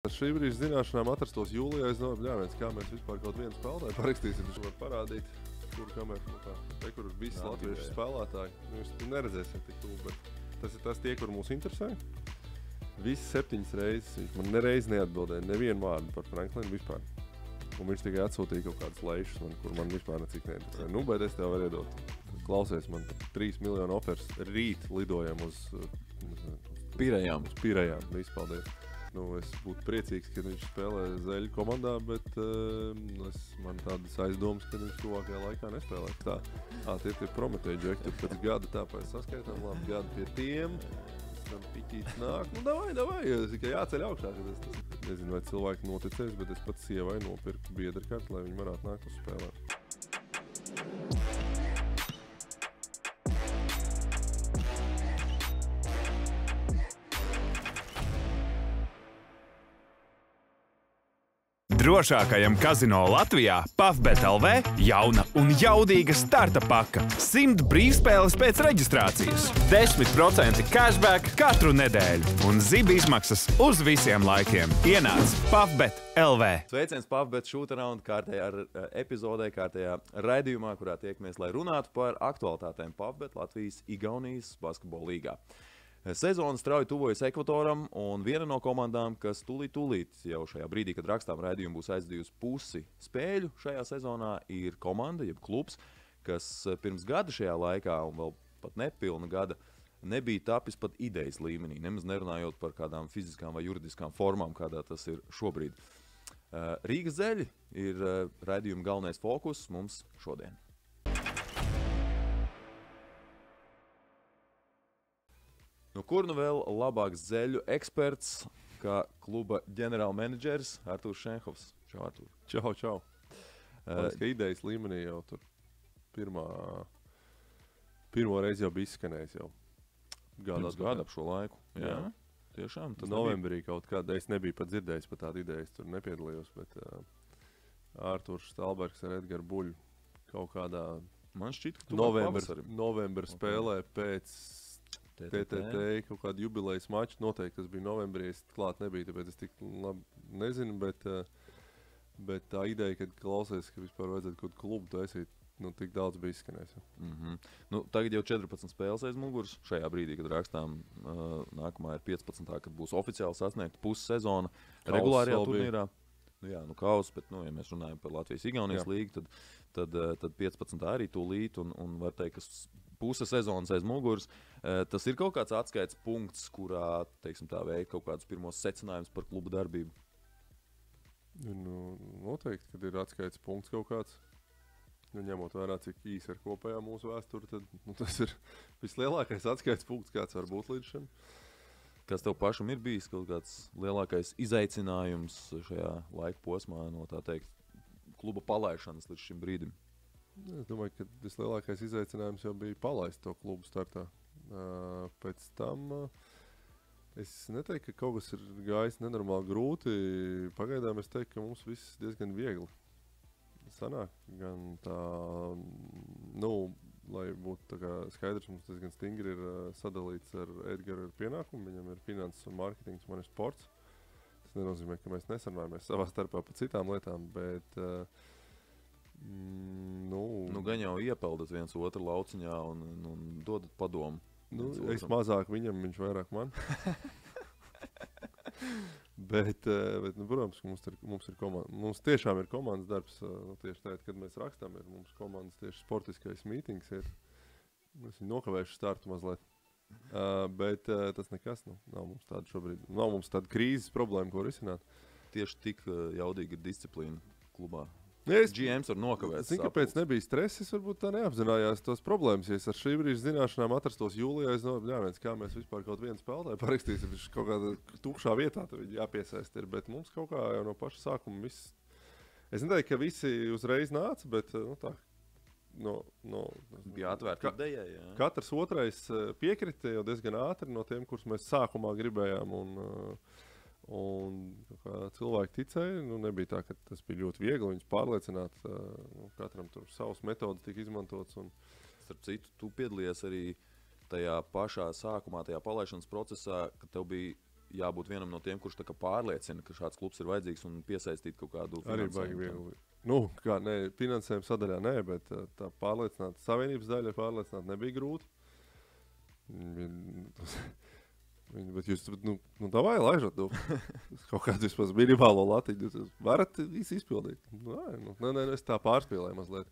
Ar šī brīža zināšanām atrastos jūlijā, es domāju, bļāviens, kā mēs vispār kaut vienu spēlētāju parakstīsim. Viņš var parādīt, kur visi latviešu spēlētāji. Jūs neredzēsiet tik tūl, bet tas ir tas tie, kur mūs interesē. Visi 7 reizes viņš man nereiz neatbildēja nevienu vārdu par Franklinu vispār. Un viņš tikai atsūtīja kaut kādas lejšas, kur man vispār necik neinteresē. Nu, bet es tev varu iedot. Klausies, man 3 miljonu offers rīt lidojam uz Pirejām. Uz Pirejām. Visu paldies. Nu, es būtu priecīgs, ka viņš spēlē Zeļu komandā, bet man tādas aizdomas, ka viņš tuvākajā laikā nespēlē. Tie ir Prometēji džekti, pēc gada tāpēc saskaitām, labi, gadu pie tiem. Tam piķīts nāk, nu davai, tikai jāceļ augšā. Nezinu, vai cilvēki noticēs, bet es pats sievai nopirku biedrkarti, lai viņi varētu nākt uz spēlēt. Drošākajam kazino Latvijā PAFBET LV jauna un jaudīga starta paka. 100 brīvspēles pēc reģistrācijas, 10% cashback katru nedēļu un ziba izmaksas uz visiem laikiem. Ienāc PAFBET LV. Sveiciens PAFBET Shootaround kārtējā epizodē, kārtējā raidījumā, kurā tiekamies, lai runātu par aktualitātēm PAFBET Latvijas-Igaunijas basketbola līgā. Sezona strauji tuvojas ekvatoram, un viena no komandām, kas tūlīt jau šajā brīdī, kad rakstām raidījumu, būs aizdījusi pusi spēļu šajā sezonā, ir komanda, jeb klubs, kas pirms gada šajā laikā, un vēl pat nepilna gada, nebija tapis pat idejas līmenī, nemaz nerunājot par kādām fiziskām vai juridiskām formām, kādā tas ir šobrīd. Rīgas Zeļi ir raidījuma galvenais fokus mums šodien. Nu, kur nu vēl labāks Zeļu eksperts, kā kluba ģenerālmenedžers Artūrs Šenhovs. Čau, Artūr. Čau. Liekas, ka idejas līmenī jau tur pirmo reizi jau bija izskanējis jau. Pirms gada ap šo laiku. Jā. Tiešām. Novembrī kaut kādā, es nebiju pat dzirdējis par tādu ideju, es tur nepiedalījos, bet Artūrs Stalbergs ar Edgaru Buļu kaut kādā man šķiet, ka novembra spēlē pēc TTT kaut kādu jubilejas maču. Noteikti tas bija novembrī, es klāt nebiju, tāpēc es tik labi nezinu, bet tā ideja, kad klausies, ka vispār vajadzētu kaut klubu taisīt, nu, tik daudz bija izskanējis. Nu, tagad jau 14 spēles aiz muguras. Šajā brīdī, kad rakstām, nākamā ir 15. kad būs oficiāli sasniegta pussezona regulārajā turnīrā. Nu jā, nu kaus, bet, ja mēs runājam par Latvijas-Igaunijas līgu, tad 15. arī tūlīt, un var teikt, ka puse sezonas aiz muguras. Tas ir kaut kāds atskaites punkts, kurā, teiksim tā, veikt kaut kādus pirmos secinājumus par klubu darbību? Nu, noteikti, kad ir atskaites punkts kaut kāds. Nu, ņemot vērā, cik īsi ir kopējā mūsu vēsture, tad tas ir vislielākais atskaites punkts, kāds var būt līdz šim. Kas tev pašam ir bijis kaut kāds lielākais izaicinājums šajā laika posmā no, tā teikt, kluba palaišanas līdz šim brīdim? Es domāju, ka vislielākais izaicinājums jau bija palaist to klubu startā. Pēc tam es neteiktu, ka kaut kas ir gājis nenormāli grūti. Pagaidām es teiktu, ka mums viss diezgan viegli sanāk. Gan tā, lai būtu tā kā skaidrs, mums diezgan stingri ir sadalīts ar Edgaru pienākumu. Viņam ir finanses un mārketings, man ir sports. Tas nenozīmē, ka mēs nesarunājamies savā starpā par citām lietām, bet gan jau iepeldat viens otru lauciņā un dodat padomu. Es mazāk viņam, viņš vairāk man. bet protams, mums ir komanda. Mums tiešām ir komandas darbs. Tieši tādā, kad mēs rakstām, ir mums komandas tieši sportiskais mītings. Mēs viņu nokavējuši startu mazliet. Bet tas nekas nav mums tāda šobrīd. Nav mums tāda krīzes problēma, ko risināt. Tieši tik jaudīga disciplīna klubā. GMs var nokavēt. Zinu, kāpēc nebija stress, es varbūt tā neapzinājās tos problēmas. Ja es ar šī brīža zināšanām atrastos jūlijā, es domāju, bļāviens, kā mēs vispār kaut vienu spēlētāju parakstīsim, viņš kaut kādā tukšā vietā viņi jāpiesaist ir, bet mums kaut kā jau no paša sākuma viss. Es neteiktu, ka visi uzreiz nāca, bet tā. Bija atvērta ideja, jā. Katrs otrais piekrita jau diezgan ātri no tiem, kurus mēs sākumā gribējām un cilvēki ticēja, nebija tā, ka tas bija ļoti viegli viņus pārliecināt, katram tur savas metodas tika izmantotas. Starp citu, tu piedalījies arī tajā pašā sākumā, tajā palaišanas procesā, kad tev bija jābūt vienam no tiem, kurš tā kā pārliecina, ka šāds klubs ir vajadzīgs un piesaistīt kaut kādu Arī baigi viegli. Nu, kā ne, finansējuma sadaļā nē, bet tā pārliecināt, savienības daļa pārliecināt nebija grūti. Bet jūs, davai, laižat, kaut kādu vispār minimālo latiņu, jūs varat izpildīt. Nē, es tā pārspīlēju mazliet.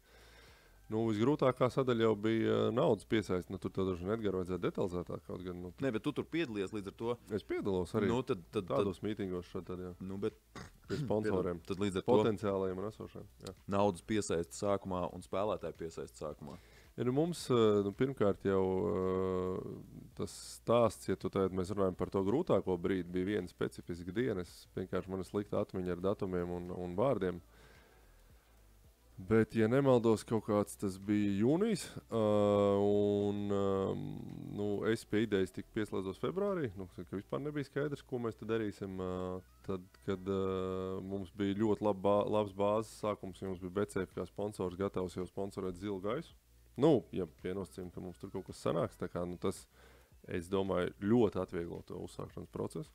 Visgrūtākā sadaļa jau bija naudas piesaist. Tur tev daži Edgars vajadzēja detalizētāk kaut gan. Nē, bet tu tur piedalījies līdz ar to. Es piedalos arī tādos mītingos šādi, jā. Bet pie sponsoriem. Tad līdz ar potenciālajiem un esošiem. Jā. Naudas piesaist sākumā un spēlētāju piesaist sākumā. Ja, mums pirmkārt jau tas stāsts, ja mēs runājam par to grūtāko brīdi, bija viena specifiska diena. Vienkārši man ir slikta atmiņa ar datumiem un vārdiem. Bet, ja nemaldos, kaut kāds tas bija jūnijas, es pie idejas tiku pieslēdzos februārī, ka vispār nebija skaidrs, ko mēs tad darīsim. Tad, kad mums bija ļoti labs bāzes sākums, ja mums bija BCF kā sponsors gatavs jau sponsorēt Zilu gaisu. Ja pienosacījumi, ka mums tur kaut kas sanāks, tā kā, tas, es domāju, ļoti atvieglo to uzsākšanas procesu.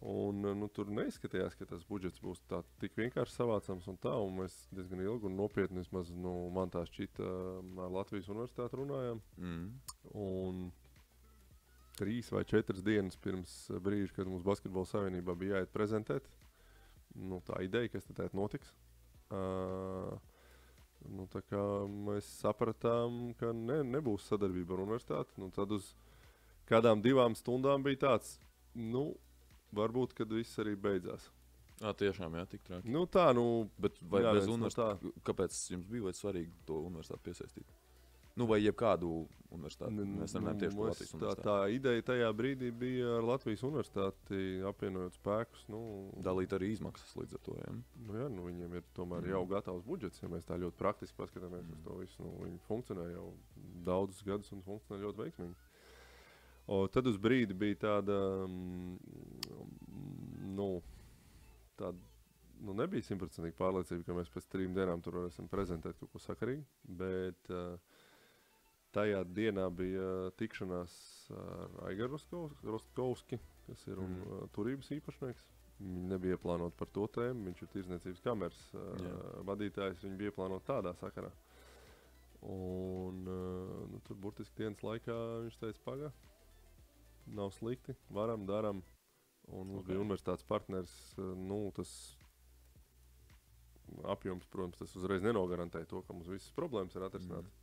Un tur neizskatījās, ka tas budžets būs tā tik vienkārši savācams un tā, un mēs diezgan ilgi un nopietni, vismaz man tā šķita, ar Latvijas universitāti runājām. Un 3 vai 4 dienas pirms brīža, kad mums Basketbola savienībā bija jāiet prezentēt, tā ideja, kas tad notiks. Tā kā mēs sapratām, ka nebūs sadarbība ar universitāti. Tad uz kādām 2 stundām bija tāds, varbūt, kad viss arī beidzās. Tiešām, jā, tik traki. Bet vai bez universitātes, kāpēc jums bija svarīgi to universitāti piesaistīt? Vai jebkādu universitāti? Mēs runājam tieši par Latvijas universitāti. Tā ideja tajā brīdī bija ar Latvijas universitāti apvienojot spēkus. Dalīt arī izmaksas līdz ar to, jā? Viņiem ir tomēr jau gatavs budžets, ja mēs tā ļoti praktiski paskatāmies uz to visu. Viņi funkcionē jau daudzus gadus un funkcionē ļoti veiksmīgi. Tad uz brīdi bija tāda, nebija 100% pārliecība, ka mēs pēc 3 dienām tur varēsim prezentēt kaut ko sakarīgi, bet tajā dienā bija tikšanās ar Aigaru Rostkovski, kas ir turības īpašnieks. Viņi nebija ieplānoti par to tēmu, viņš ir tirdzniecības kameras vadītājs, viņi bija ieplānoti tādā sakarā. Un tur burtiski dienas laikā viņš teica, pagā. Nav slikti, varam, daram. Un mums bija universitātes partners. Tas apjoms, protams, tas uzreiz nenogarantēja to, ka mums visas problēmas ir atrisinātas.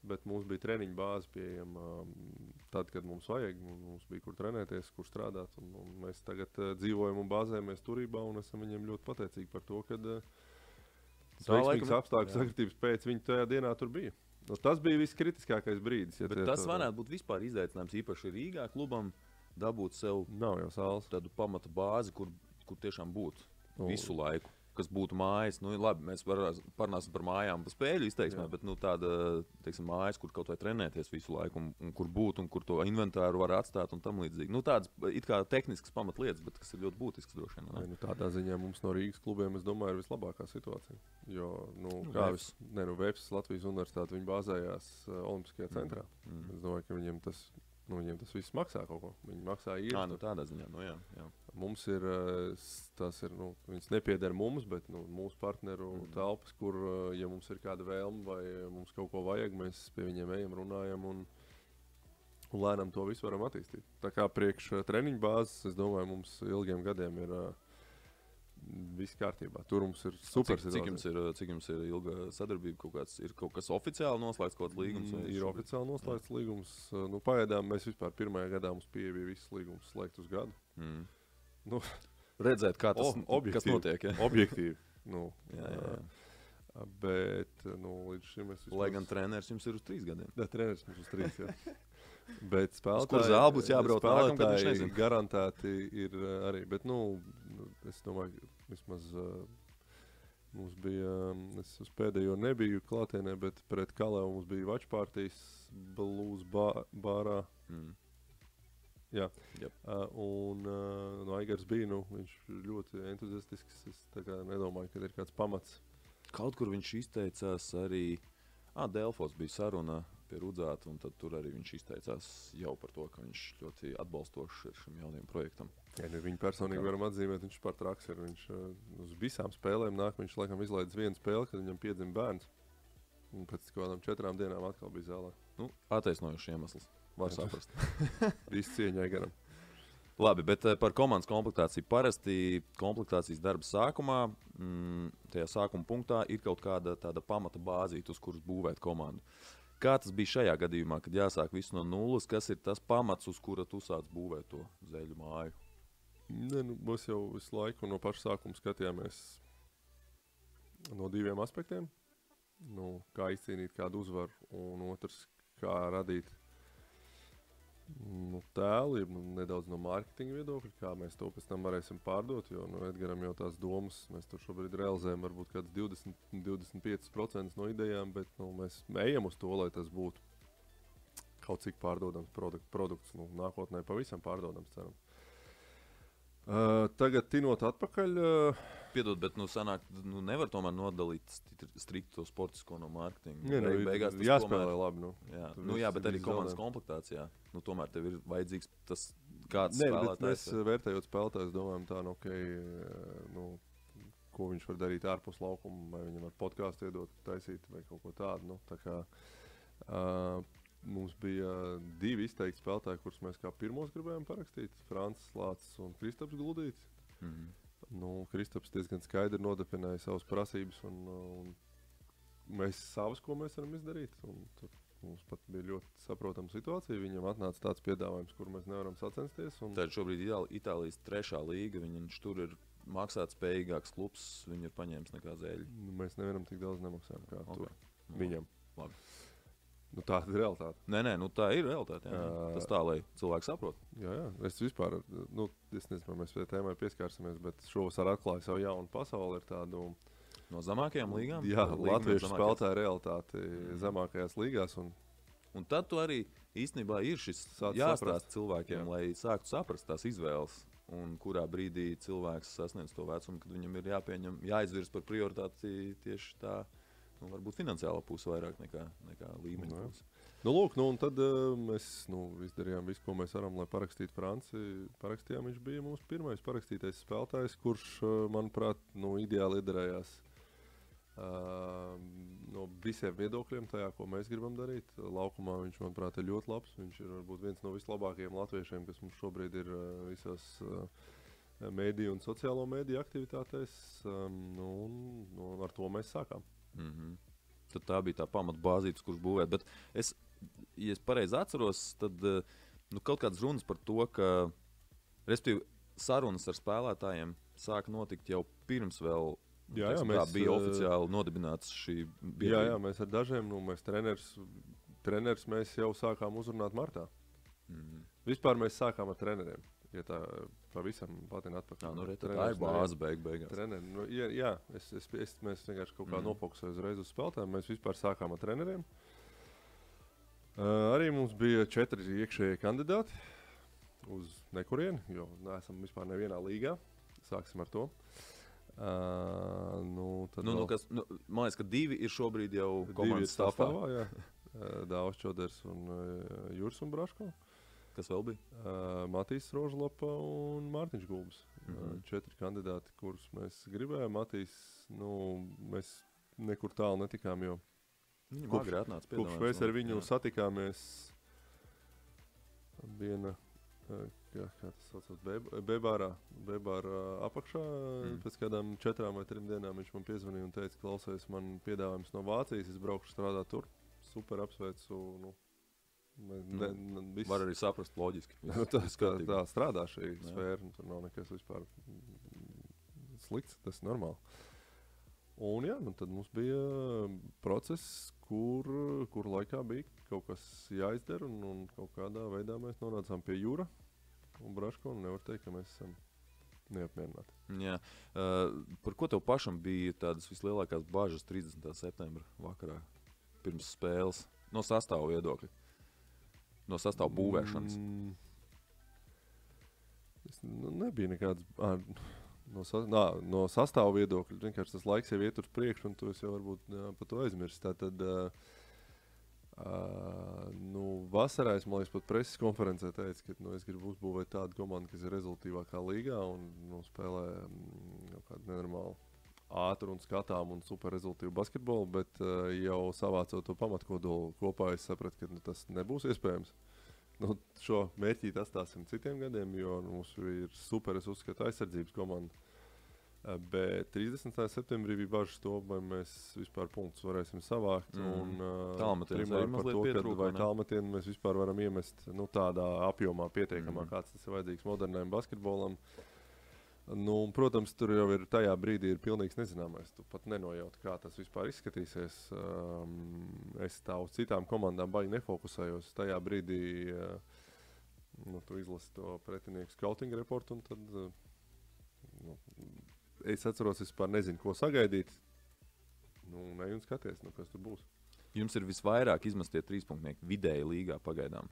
Bet mums bija treniņu bāze pieejama tad, kad mums vajag. Mums bija kur trenēties, kur strādāt. Un mēs tagad dzīvojam un bāzējamies turībā un esam viņiem ļoti pateicīgi par to, ka veiksmīgas apstākļu sakritības pēc viņi tajā dienā tur bija. Tas bija viskritiskākais brīdis. Bet tas varētu būt vispār izaicinājums, īpaši Rīgā klubam, dabūt sev tādu pamata bāzi, kur tiešām būt visu laiku, kas būtu mājas. Labi, mēs parunāsim par mājām pa spēļu izteiksmē, bet tāda, teiksim, mājas, kur kaut vai trenēties visu laiku un kur būt un kur to inventāru var atstāt un tam līdzīgi. Tādas it kā tehniskas pamatlietas, bet kas ir ļoti būtisks droši vien. Tādā ziņā mums no Rīgas klubiem, es domāju, ir vislabākā situācija. Jo, VEPS Latvijas universitāte, viņi bāzējās Olimpiskajā centrā. Es domāju, ka viņiem tas viss maksā kaut ko. Viņi maksā īri. Tādā ziņā, jā. Mums ir, viņas nepieder mums, bet mūsu partneru telpas, kur, ja mums ir kāda vēlme vai mums kaut ko vajag, mēs pie viņiem ejam, runājam un lēnām to visu varam attīstīt. Tā kā priekš treniņu bāzes, es domāju, mums ilgiem gadiem ir viss kārtībā. Tur mums ir super situācija. Cik jums ir ilga sadarbība? Ir kaut kas oficiāli noslēgts, kaut kāds līgums? Ir oficiāli noslēgts līgums. Pagaidām mēs vispār pirmajā gadā mums pieeja bija viss līgums slēgt uz gadu. Redzēt, kā tas kas notiek. Ja? Objektīvi. Jā. Bet līdz šim mēs Lai gan treneris jums ir uz 3 gadiem. Jā, treneris mums uz 3, jā. Bet kur zāle būs jābrauc nākam, kad viņš nezina. Garantēti ir arī, bet es domāju, vismaz mums bija, es uz pēdējo nebiju klātienē, bet pret Kalēvu mums bija watch partijas blues bārā. Jā. Yep. Un Aigars bija, viņš ļoti entuziastisks, es tā kā nedomāju, ka ir kāds pamats. Kaut kur viņš izteicās arī, Delfos bija saruna pie Rudzāta, un tad tur arī viņš izteicās jau par to, ka viņš ļoti atbalstošs ir šim jaunajam projektam. Ja, viņu personīgi varam atzīmēt, viņš par traks ir. Viņš uz visām spēlēm nāk, viņš laikam izlaidis vienu spēli, kad viņam piedzima bērns. Un pēc kādām 4 dienām atkal bija zālē. Nu, attaisnojuši iemesls, var saprast. Viss cieņai garam. Labi, bet par komandas komplektāciju. Parasti komplektācijas darba sākumā, tajā sākuma punktā ir kaut kāda tāda pamata bāzīte, uz kuras būvēt komandu. Kā tas bija šajā gadījumā, kad jāsāk visu no nulles? Kas ir tas pamats, uz kura tu sāc būvēt to zeļu māju? Ne, mēs jau visu laiku no paša sākuma skatījāmies no 2 aspektiem. Kā izcīnīt kādu uzvaru, un otrs, kā radīt tēlu, nedaudz no mārketinga viedokļa, kā mēs to pēc tam varēsim pārdot, jo Edgaram jau tās domas, mēs tur šobrīd realizējam varbūt kāds 20-25% no idejām, bet mēs ejam uz to, lai tas būtu kaut cik pārdodams produkts, nākotnē pavisam pārdodams, ceram. Tagad tinot atpakaļ. Piedod, bet sanāk, nevar tomēr nodalīt strikt to sportisko no mārketinga. Jā, beigās tas jāspēlē tomēr, labi. Jā, bet arī komandas komplektācijā. Tomēr tev ir vajadzīgs tas kāds spēlētājs. Mēs vērtējot spēlētājus domājam tā, ko viņš var darīt ārpus laukuma, vai viņam var podkāstu iedot, taisīt vai kaut ko tādu. Tā kā mums bija 2 izteikti spēlētāji, kurus mēs kā pirmos gribējām parakstīt. Francis Lācis un Kristaps Gluldīts. Kristaps diezgan skaidri nodefinēja savas prasības un mēs savas, ko mēs varam izdarīt. Un tur mums pat bija ļoti saprotama situācija. Viņam atnāca tāds piedāvājums, kur mēs nevaram sacensties. Tad šobrīd Itālijas 3. līga, viņš tur ir maksāt spējīgāks klubs, viņu ir paņēmis nekā Zeļu. Mēs nevaram tik daudz nemaksāt kā tur viņam. Labi. Tā ir realitāte. Nē, tā ir realitāte. Tas tā, lai cilvēki saprot. Jā. Es vispār, es nezinu, mēs pie tēmai pieskārsimies, bet šovasar atklāju savu jaunu pasauli ar tādu... No zemākajām līgām? Jā, latviešu spēlētāju realitāti zemākajās līgās. Un tad tu arī īstenībā ir šis jāstāst cilvēkiem, lai sāktu saprast tās izvēles. Un kurā brīdī cilvēks sasniedz to vecumu, kad viņam ir jāizvirs par prioritāti tieši tā, varbūt finansiālā puse vairāk nekā līmeņa puse. Un tad mēs izdarījām visu, ko mēs varam, lai parakstītu Franci. Parakstījām, viņš bija mūsu pirmais parakstītais spēlētājs, kurš, manuprāt, ideāli iedarējās no visiem viedokļiem tajā, ko mēs gribam darīt. Laukumā viņš, manuprāt, ir ļoti labs. Viņš ir varbūt viens no vislabākajiem latviešiem, kas mums šobrīd ir visās mēdīju un sociālo mēdīju aktivitātēs. Ar to mēs sākām. Tad tā bija tā pamatbāzīte, kurš būvēt. Bet ja es pareizi atceros, tad kaut kādas runas par to, ka respektīvi sarunas ar spēlētājiem sāka notikt jau pirms vēl bija oficiāli nodibināts šī biedrība. Jā, mēs ar dažiem, mēs trenerus mēs jau sākām uzrunāt martā. Vispār mēs sākām ar treneriem. Ja tā pavisam patina atpakaļ. Tā ir bāze beigās. Mēs vienkārši kaut kā nofokusējām uzreiz uz spēlētājiem. Mēs vispār sākām ar treneriem. Arī mums bija 4 iekšējie kandidāti uz nekurieni, jo neesam vispār nevienā līgā. Sāksim ar to. Man liekas, ka 2 ir šobrīd jau komandas sastāvā. Dāvs Čoders un Juris un Braško. Kas vēl bija? Matīs Rožlapa un Mārtiņš Gulbis. 4 kandidāti, kurus mēs gribējām. Matīs, mēs nekur tālu netikām, jo kopš mēs ar viņu satikāmies viena, kā tas saucās, Bebārā apakšā. Pēc kādām 4 vai 3 dienām viņš man piezvanīja un teica, klausies, man piedāvājums no Vācijas, es braukšu strādāt tur. Super apsveicu, var arī saprast loģiski. Tā strādā šī sfēra, tur nav nekas vispār slikts, tas ir normāli. Un tad mums bija process, kur laikā bija kaut kas jāizdara, un kaut kādā veidā mēs nonācām pie Jūra un Braško, un nevar teikt, ka mēs esam neapmierināti. Jā. Par ko tev pašam bija tādas vislielākās bažas 30. septembra vakarā pirms spēles no sastāvu viedokļa? No sastāvu būvēšanas? Nebija nekādas no sastāvu viedokļa. Vienkārši tas laiks jau iet uz priekšu, un tu jau varbūt par to aizmirsti. Tātad Vasarā es, man liekas, pat preses konferencē teicu, ka es gribu uzbūvēt tādu komandu, kas ir rezultīvākā līgā un spēlē kādu nenormālu ātru un skatām un super rezultīvu basketbolu, bet jau savācot to pamatkodolu kopā, es sapratu, ka tas nebūs iespējams. Šo mērķi atstāsim citiem gadiem, jo mums ir super, es uzskatu, aizsardzības komanda. Bet 30. septembrī bija bažas to, vai mēs vispār punktus varēsim savākt. Tālmetiens arī mazliet pietrūka. Vai tālmetienu mēs vispār varam iemest tādā apjomā pietiekamā, kāds tas ir vajadzīgs modernajam basketbolam. Protams, tur jau ir tajā brīdī ir pilnīgs nezināmais. Tu pat nenojauti, kā tas vispār izskatīsies. Es tā uz citām komandām baigi nefokusējos. Tajā brīdī tu izlasi to pretinieku scouting reportu un tad... Es atceros, es vispār nezinu, ko sagaidīt. Ne un skaties, kas tur būs. Jums ir visvairāk izmestie trīspunktnieki vidēji līgā pagaidām.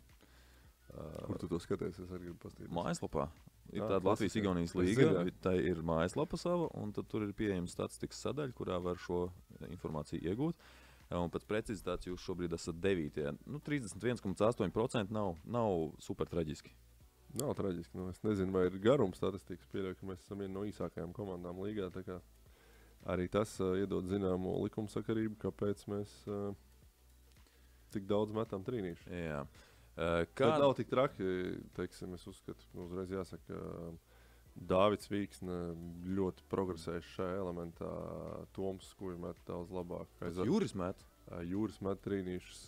Kur tu to skaties? Es arī gribu pastīties. Mājaslapā. Ir tāda Latvijas-Igaunijas līga, tā ir mājaslapa sava, un tad tur ir pieejama statistikas sadaļa, kurā var šo informāciju iegūt. Un pēc precizitātes jūs šobrīd esat 9. 31,8% nav super traģiski. Nav traģiski. Es nezinu, vai ir garums statistikas. Pieļauju, ka mēs esam viena no īsākajām komandām līgā. Tā kā arī tas iedod zināmo likumsakarību, kāpēc mēs tik daudz metam trīnīšu. Jā. Tas nav tik traki, teiksim, es uzskatu. Uzreiz jāsaka, Dāvids Vīksne ļoti progresējuši šajā elementā. Toms Skuja met daudz labāk. Jūris met? Jūris met trīnīšus.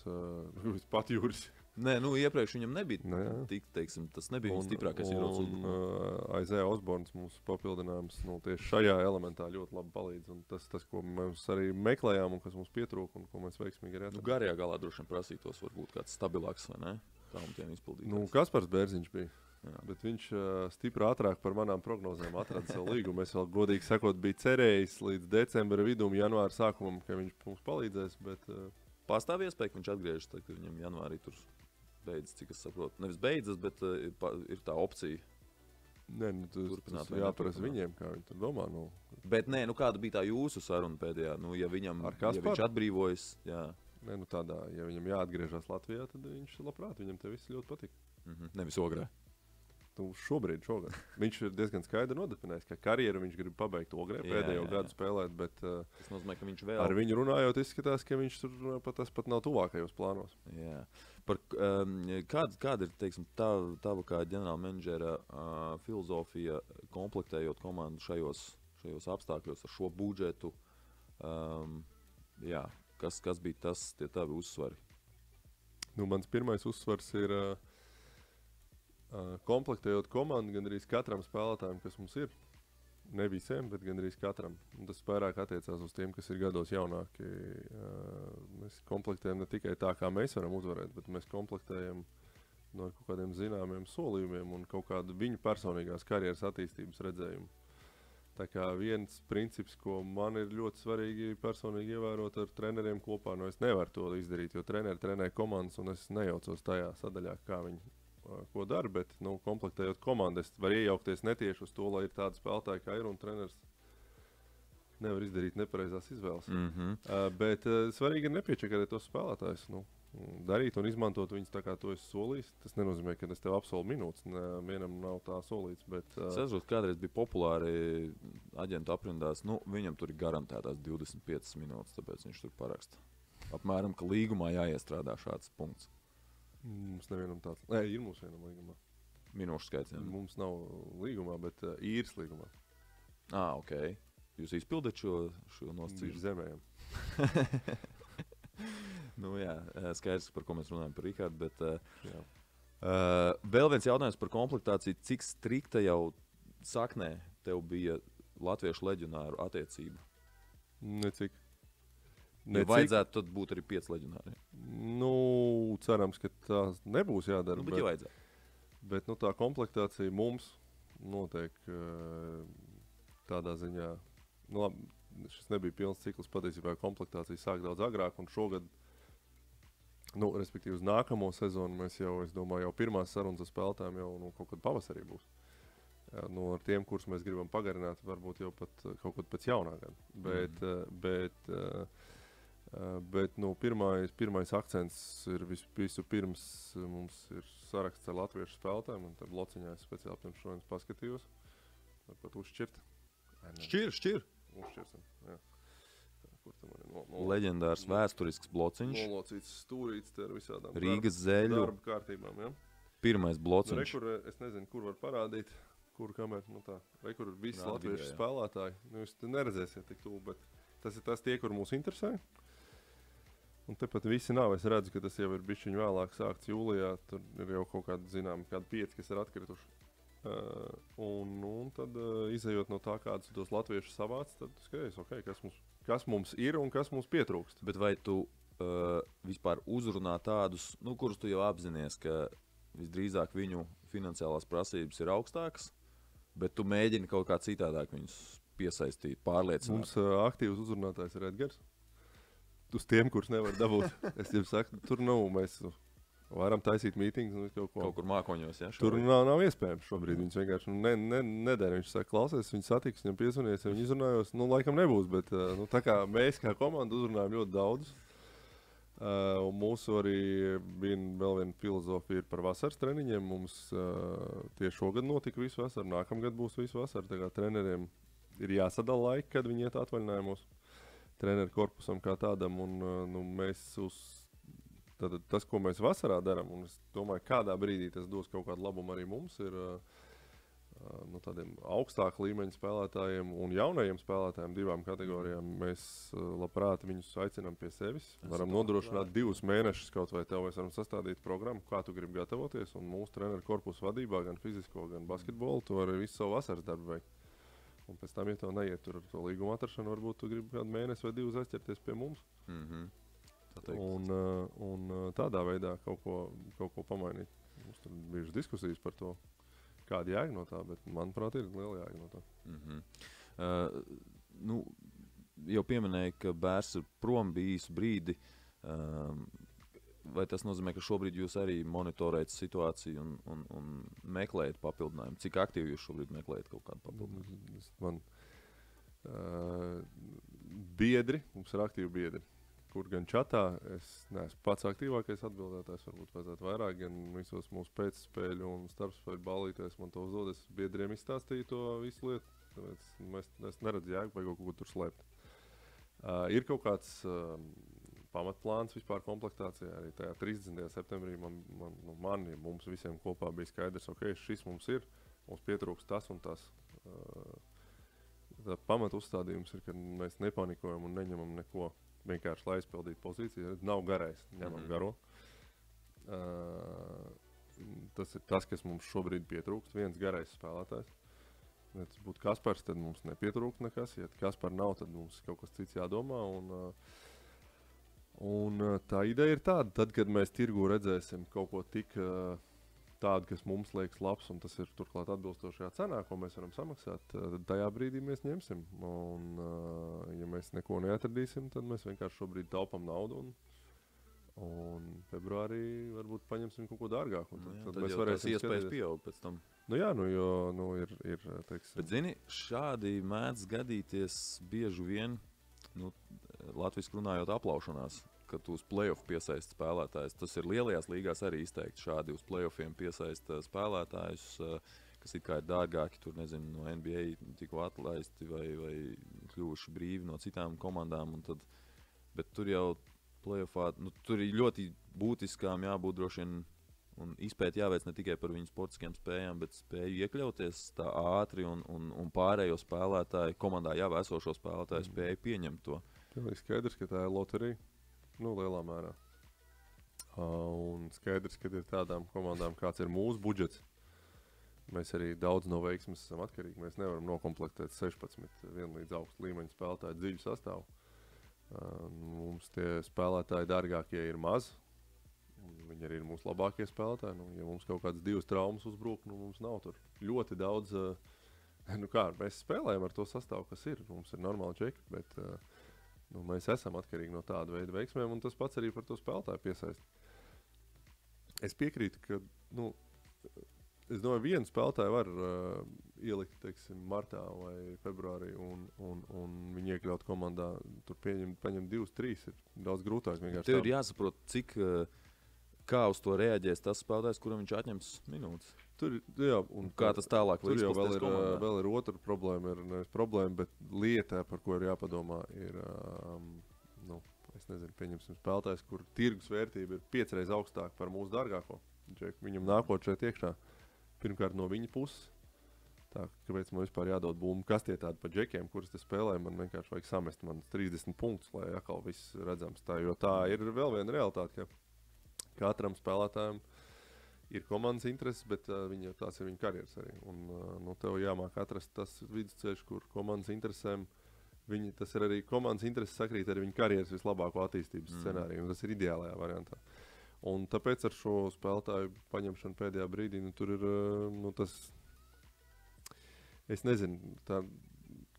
Pat Jūris. Nē, iepriekš viņam nebija tik, teiksim, tas nebija viņa stiprākais ierocis uzbrukuma. Aizēja Osborns mūsu papildinājums tieši šajā elementā ļoti labi palīdz. Un tas, ko mēs arī meklējām un kas mums pietrūka un ko mēs veiksmīgi arī atradām. Garajā galā droši vien prasītos varbūt kāds stabilāks, vai ne? Tālmetienu izpildītājs. Kaspars Bērziņš bija. Jā. Bet viņš stipri ātrāk par manām prognozēm atrada savu līgumu. Es vēl godīgi sakot biju cerējis līdz decembra vidum, janvāra sākumam, ka viņš mums palīdzēs. Bet, pastāv iespēja, ka viņš atgriežas, tad, kad viņam janvārī tur beidzas, cik es saprotu. Nevis beidzas, bet ir tā opcija. Nē, tas jāprasa viņiem, kā viņi tur domā. Bet nē, kāda bija tā jūsu saruna pēdējā? Ja viņš atbrīvojas, jā. Nē, tādā, ja viņam jāatgriežas Latvijā, tad viņš labprāt, viņam te viss ļoti patīk. Nevis Ogrē. Šogad. Viņš ir diezgan skaidri nodefinējis, ka karjeru viņš grib pabeigt Ogrē, pēdējo gadu spēlēt, bet tas nozīmē, ka viņš vēl... ar viņu runājot izskatās, ka viņš tur pat nav tuvākajos plānos. Jā. Kāda ir, teiksim, tava kā ģenerāla menedžera filozofija komplektējot komandu šajos apstākļos ar šo budžetu? Kas bija tie tavi uzsvari? Mans pirmais uzsvars ir komplektējot komandu gandrīz katram spēlētājam, kas mums ir. Ne visiem, bet gandrīz katram. Un tas vairāk attiecās uz tiem, kas ir gados jaunāki. Mēs komplektējam ne tikai tā, kā mēs varam uzvarēt, bet mēs komplektējam no kaut kādiem zināmiem solījumiem un kaut kādu viņu personīgās karjeras attīstības redzējumu. Tā kā viens princips, ko man ir ļoti svarīgi personīgi ievērot ar treneriem kopā, es nevaru to izdarīt, jo treneri trenē komandas un es nejaucos tajā sadaļā, kā viņi ko dara, bet komplektējot komandu, es varu iejaukties netieši uz to, lai ir tādi spēlētāji, kā ir, un treneris nevar izdarīt nepareizās izvēles. Bet svarīgi ir nepiečakarēt tos spēlētājus. Darīt un izmantot viņus tā, kā to esi solījis. Tas nenozīmē, ka es tev apsolu minūtes. Vienam nav tā solīts. Bet, es atceros, kādreiz bija populāri aģentu aprindās. Viņam tur ir garantētās 25 minūtes, tāpēc viņš tur paraksta. Apmēram, ka līgumā jāiestrādā šāds punkts. Mums nevienam tāds. Nē, ir mums vienam līgumā. Minūšu skaits, jā. Mums nav līgumā, bet īres līgumā. Ok. Jūs izpildat šo nosacījumu? Zemējam. Jā, skaidrs, par ko mēs runājam par Rikārdu, bet vēl viens jautājums par komplektāciju. Cik strikta jau saknē tev bija latviešu leģionāru attiecība? Necik. Vajadzētu tad būt arī 5 leģionāri. Cerams, ka tā nebūs jādara. Bet jau vajadzētu. Bet tā komplektācija mums notiek tādā ziņā. Labi, šis nebija pilns cikls, patiesībā komplektācija sāk daudz agrāk, un šogad, respektīvi uz nākamo sezonu, mēs jau, es domāju, jau pirmās sarunas ar spēlētājiem jau kaut kad pavasarī būs. Ar tiem, kurus mēs gribam pagarināt, varbūt jau pat kaut kad pēc jaunā gada. Bet Bet pirmais akcents ir visu pirms mums ir saraksts ar latviešu spēlētājiem. Un tad blociņā es speciāli pirms šodienas paskatījos. Pat uzšķirt. Šķir. Uzšķirsim, jā. Kur tam ir Leģendārs vēsturisks blociņš. Nolocīts stūrīts te ar visādām Rīgas zeļu. darba kārtībām, ja? Pirmais blociņš. Es nezinu, kur var parādīt, kamēr, kur ir visi latviešu jā. spēlētāji. Jūs te neredzēsiet tik tūl, bet tas ir tas tie, kur mūs interesē. Un tepat visi nav. Es redzu, ka tas jau ir bišķiņ vēlāk sākts jūlijā. Tur ir jau kaut kādi 5, kas ir atkrituši. Un tad, izejot no tā, kādas tos latviešus savāc, tad skaties, okay, kas mums ir un kas mums pietrūkst. Bet vai tu vispār uzrunā tādus, kurus tu jau apzinies, ka visdrīzāk viņu finansiālās prasības ir augstākas, bet tu mēģini kaut kā citādāk viņus piesaistīt, pārliecināt? Mums aktīvs uzrunātājs ir Edgars. Uz tiem, kurus nevar dabūt. Es jums saku, tur mēs varam taisīt mītingus. Kaut kur mākoņos, ja? Tur nav iespējams šobrīd. Viņš vienkārši nedara. Viņš saka, klausies, viņš satiks, viņam piesunies, ja viņi izrunājos. Laikam nebūs, bet tā kā mēs kā komanda uzrunājam ļoti daudz. Un mūsu arī vēl viena filozofija ir par vasaras treniņiem. Mums tieši šogad notika visu vasaru, nākamgad būs visu vasaru. Tā kā treneriem ir jāsadala laika, kad viņi iet atvaļinājumos. Treneru korpusam kā tādam, un tas, ko mēs vasarā darām, un es domāju, kādā brīdī tas dos kaut kādu labumu arī mums, ir tādiem augstāka līmeņa spēlētājiem un jaunajiem spēlētājiem divām kategorijām. Mēs labprāt viņus aicinām pie sevis. Varam nodrošināt 2 mēnešus kaut vai tev, mēs varam sastādīt programmu, kā tu gribi gatavoties, un mūsu treneru korpusu vadībā, gan fizisko, gan basketbolu, tu vari visu savu vasaras darbu veikt. Un pēc tam, ja tev neiet tur ar to līgumu atrašanu, varbūt tu gribi kādu mēnesi vai 2 aizķerties pie mums. Un tādā veidā kaut ko pamainīt. Mums tur bijušas diskusijas par to, kāda jēga no tā, bet manuprāt ir liela jēga no tā. Jau pieminēja, ka bērns ir prom bija īsu brīdi. Vai tas nozīmē, ka šobrīd jūs arī monitorējat situāciju un meklējat papildinājumu? Cik aktīvi jūs šobrīd meklējat kaut kādu papildinājumu? Man biedri, mums ir aktīvi biedri, kur gan čatā, es neesmu pats aktīvākais atbildētājs, varbūt vajadzētu vairāk, gan visos mūsu pēcspēļu un starpspēļu ballītēs man to uzdod, es biedriem izstāstīju to visu lietu, tāpēc es neredzu jēgu vai kaut ko tur slēpt. Ir kaut kāds pamatplāns vispār komplektācijā. Arī tajā 30. septembrī mums visiem kopā bija skaidrs, ok, šis mums ir, mums pietrūks tas un tas. Tā pamata uzstādījums ir, ka mēs nepanikojam un neņemam neko vienkārši, lai aizpildītu pozīciju. Nav garais, ņemam garo. Tas ir tas, kas mums šobrīd pietrūkst, viens garais spēlētājs. Ja tas būtu Kaspars, tad mums nepietrūkst nekas. Ja Kaspar nav, tad mums kaut kas cits jādomā. Un tā ideja ir tāda, tad, kad mēs tirgu redzēsim kaut ko tik tādu, kas mums liekas labs, un tas ir turklāt atbilstošajā cenā, ko mēs varam samaksāt, tad tajā brīdī mēs ņemsim. Un, ja mēs neko neatradīsim, tad mēs vienkārši šobrīd taupam naudu, un februārī varbūt paņemsim kaut ko dārgāku. Tad mēs varēsim iespējas pieaug pēc tam. Ir teiksim. Bet, zini, šādi mēdz gadīties bieži vien, latviski runājot aplaušanās, kad uz play-off piesaist spēlētājus. Tas ir lielajās līgās arī izteikti. Šādi uz play-offiem piesaist spēlētājus, kas it kā ir dārgāki, tur nezinu, no NBA tikko atlaisti vai kļuvuši brīvi no citām komandām. Bet tur jau play-offā, tur ir ļoti būtiskām jābūt droši vien un izpēti jāveic ne tikai par viņu sportiskiem spējām, bet spēju iekļauties tā ātri un pārējo spēlētāju, komandā jau esošo spēlētāju spēju pieņemt to. Ir skaidrs, ka tā ir loterija, lielā mērā. Un skaidrs, ka ir tādām komandām, kāds ir mūsu budžets. Mēs arī daudz no veiksmes esam atkarīgi. Mēs nevaram nokomplektēt 16 vienlīdz augstu līmeņu spēlētāju dziļu sastāvu. Mums tie spēlētāji dārgākie ir maz. Viņi arī ir mūsu labākie spēlētāji. Ja mums kaut kādas 2 traumas uzbrūk, mums nav tur ļoti daudz. Mēs spēlējam ar to sastāvu, kas ir. Mums ir normāli čeki, bet mēs esam atkarīgi no tāda veida veiksmēm, un tas pats arī par to spēlētāju piesaist. Es piekrītu, ka es domāju, vienu spēlētāju var ielikt, teiksim, martā vai februārī un viņi iekļaut komandā, tur paņemt 2-3 ir daudz grūtāk. Tev ir jāsaprot, kā uz to reaģēs tas spēlētājs, kuram viņš atņems minūtes. Tur, jā, un kā tas tālāk tur jau komandā? vēl ir otra problēma, nevis problēma, bet lieta, par ko ir jāpadomā, ir, es nezinu, pieņemsim spēlētājs, kur tirgus vērtība ir 5 reizes augstāka par mūsu dārgāko. Viņam nākot šeit iekšā, pirmkārt no viņa puses. Tā, kāpēc man vispār jādod būmu, kas tie tādi pa džekiem, kurus te spēlēju, man vienkārši vajag samest man 30 punktus, lai atkal viss redzams tā, jo tā ir vēl viena realitāte, ka katram spēlētājam ir komandas intereses, bet tās ir viņa karjeras arī. Un tev jāmāk atrast tas vidusceļš, kur komandas interesēm, tas ir arī komandas intereses sakrīt ar viņa karjeras vislabāko attīstības scenāriju, un tas ir ideālajā variantā. Un tāpēc ar šo spēlētāju paņemšanu pēdējā brīdī, tur ir tas. Es nezinu, tā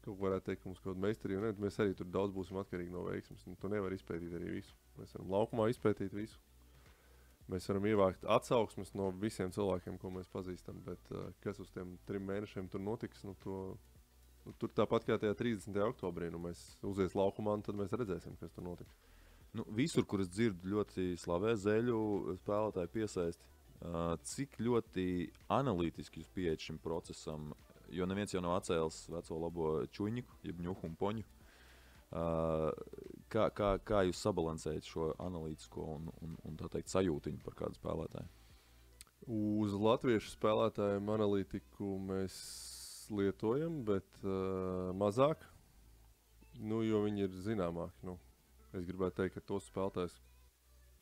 kaut varētu teikt, ka mums kaut kāda meistarība, mēs arī tur daudz būsim atkarīgi no veiksmes. Tu nevar izpētīt arī visu. Mēs varam laukumā izpētīt visu. Mēs varam ievākt atsauksmes no visiem cilvēkiem, ko mēs pazīstam, bet kas uz tiem 3 mēnešiem tur notiks, tur tāpat kā tajā 30. oktobrī, mēs uzies laukumā, un tad mēs redzēsim, kas tur notiks. Visur, kur es dzirdu ļoti slavē zeļu spēlētāju piesaisti, cik ļoti analītiski jūs pieejat šim procesam, jo neviens jau nav atcēlis veco labo čuņiku, jeb ņuhu un poņu. Kā jūs sabalansējat šo analītisko un tā teikt sajūtiņu par kādu spēlētāju? Uz latviešu spēlētājiem analītiku mēs lietojam, bet mazāk, jo viņi ir zināmāki. Es gribētu teikt, ka tos spēlētājs,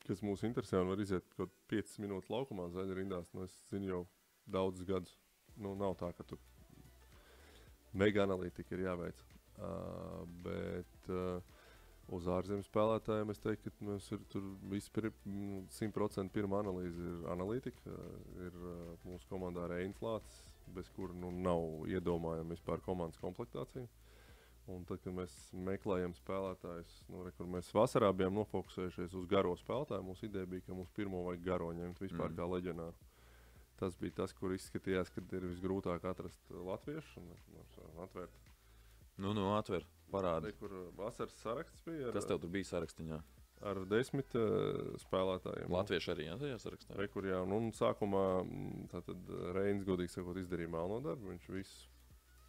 kas mūs interesē un var iziet kaut 5 minūtes laukumā zaļa rindās, es zinu jau daudzus gadus. Nav tā, ka tur mega analītika ir jāveic. Bet uz ārzemju spēlētājiem es teiktu, ka mums ir tur visi 100% pirmā analīze ir analītika. Ir mūsu komandā Reinis Lācis, bez kura nav iedomājama vispār komandas komplektācija. Un tad, kad mēs meklējam spēlētājus, kur mēs vasarā bijām nofokusējušies uz garo spēlētāju, mūsu ideja bija, ka mums pirmo vajag garo ņemt vispār kā leģionāru. Tas bija tas, kur izskatījās, kad ir visgrūtāk atrast latviešu un atvērt. Atver, parādi. Kur vasaras saraksts bija. Kas tev tur bija sarakstiņā? Ar 10 spēlētājiem. Latvieši arī, jā, tajā sarakstā? Kur jā, sākumā tātad Reinis, godīgi sakot, izdarīja melno darbu. Viņš visu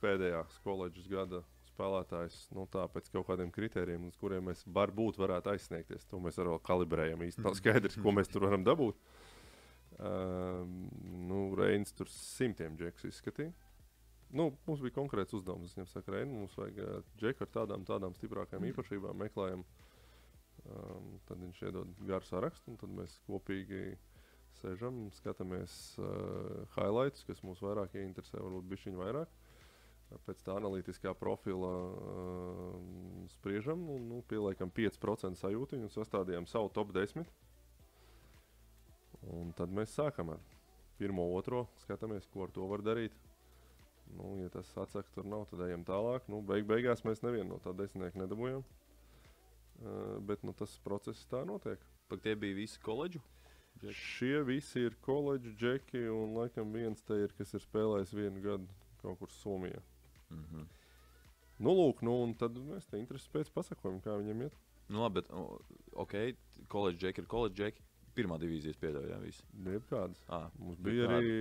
pēdējās koledžas gada spēlētājs, pēc kaut kādiem kritērijiem, uz kuriem mēs varbūt varētu aizsniegties. To mēs arī kalibrējam īsti nav skaidrs, ko mēs tur varam dabūt. Reinis tur 100 džekus izskatīja. Mums bija konkrēts uzdevums. Es viņam saku, Reini, mums vajag džeku ar tādām stiprākām īpašībām, meklējam. Tad viņš iedod garu sarakstu, un tad mēs kopīgi sēžam, skatāmies highlights, kas mūs vairāk ieinteresē, varbūt bišķiņu vairāk. Pēc tā analītiskā profila spriežam un pieliekam 5% sajūtiņu un sastādījām savu top 10. Un tad mēs sākam ar 1, 2, skatāmies, ko ar to var darīt. Ja tas atsaka tur nav, tad ejam tālāk. Beigās mēs nevienu no tā 10 nedabūjam. Bet tas process tā notiek. Pat tie bija visi koledžu? Šie visi ir koledžu džeki un laikam viens te ir, kas ir spēlējis 1 gadu kaut kur Somijā. Un tad mēs te intereses pēc pasakojam, kā viņiem iet. Labi, bet koledžu džeki ir koledžu džeki. Pirmā divīzijas piedāvājā visi? Nebkādas. Mums bija arī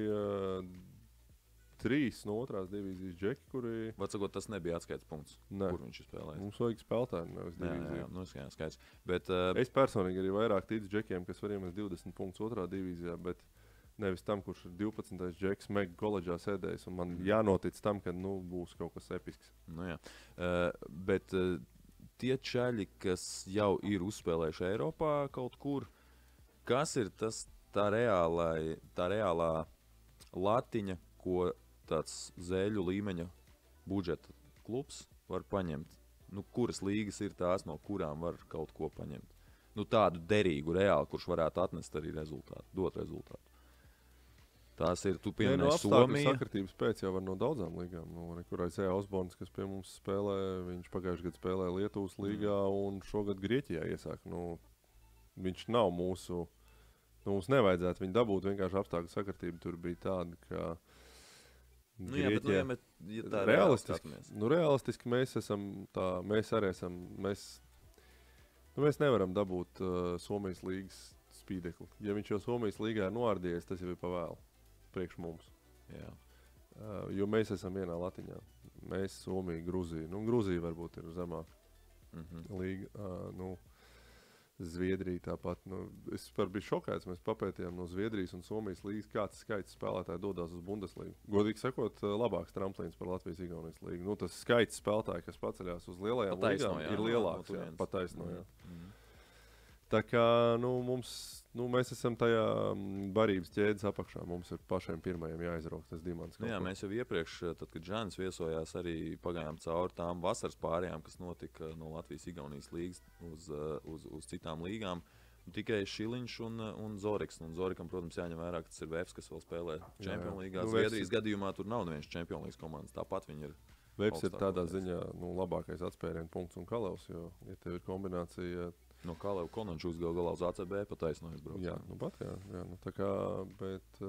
3 no otrās divīzijas džeki, kuri... Vecākot, tas nebija atskaites punkts, kur viņš ir spēlējis. Mums vajag spēlētāju, nevis divīziju. Jā, skaidrs. Bet, es personīgi arī vairāk ticu džekiem, kas var iemest 20 punktus otrā divīzijā, bet nevis tam, kurš ir 12. džeks mega koledžā sēdējis, un man jānotic tam, ka būs kaut kas episks. Bet tie čaļi, kas jau ir uzspēlējuši Eiropā kaut kur, kas ir tā reālā latiņa, ko tāds zēļu līmeņa budžeta klubs var paņemt? Kuras līgas ir tās, no kurām var kaut ko paņemt? Tādu derīgu, reāli, kurš varētu atnest arī dot rezultātu. Tās ir, tu pieminēji Somiju. Sakritības pēc jau var no daudzām līgām. Kur Aizēja Osborns, kas pie mums spēlē, viņš pagājušajā gadā spēlēja Lietuvas līgā un šogad Grieķijā iesāk. Viņš nav mūsu... mums nevajadzētu viņu dabūt, vienkārši apstākļu sakritība tur bija tāda, ka Nu, jā, bet, ja tā realistiski mēs arī esam, mēs nevaram dabūt Somijas līgas spīdekli. Ja viņš jau Somijas līgā ir noārdījies, tas jau ir pavēlu priekš mums. Jā. Jo mēs esam vienā latiņā. Mēs, Somija, Gruzija. Gruzija varbūt ir zemāk līga. Zviedrija tāpat. Es biju šokēts, mēs papētījām no Zviedrijas un Somijas līgas, kāds skaits spēlētāji dodas uz Bundeslīgu. Godīgi sakot, labāks tramplīns par Latvijas-Igaunijas līgu. Tas skaits spēlētāji, kas paceļās uz lielajām līgām, ir lielāks. Pataisno. Tā kā mēs esam tajā barības ķēdes apakšā. Mums ir pašiem pirmajiem jāizrauk tas dimants. Jā, mēs jau iepriekš, tad, kad Žanis viesojās, arī pagājām cauri tām vasaras pārējām, kas notika no Latvijas-Igaunijas līgas uz citām līgām. Tikai Šiliņš un Zoriks. Un Zorikam, protams, jāņem vērā, ka tas ir Vefs, kas vēl spēlē Čempionu līgā. Zviedrijas gadījumā tur nav neviens Čempionu līgas komandas. Tāpat viņi ir. Vefs ir tādā ziņā labākais atspērienu punkts un Kalevs, jo, ja tev ir kombinācija... No Kaleva Konančūs galā uz ACB pataisno aizbrauc. Jā, tā kā, bet...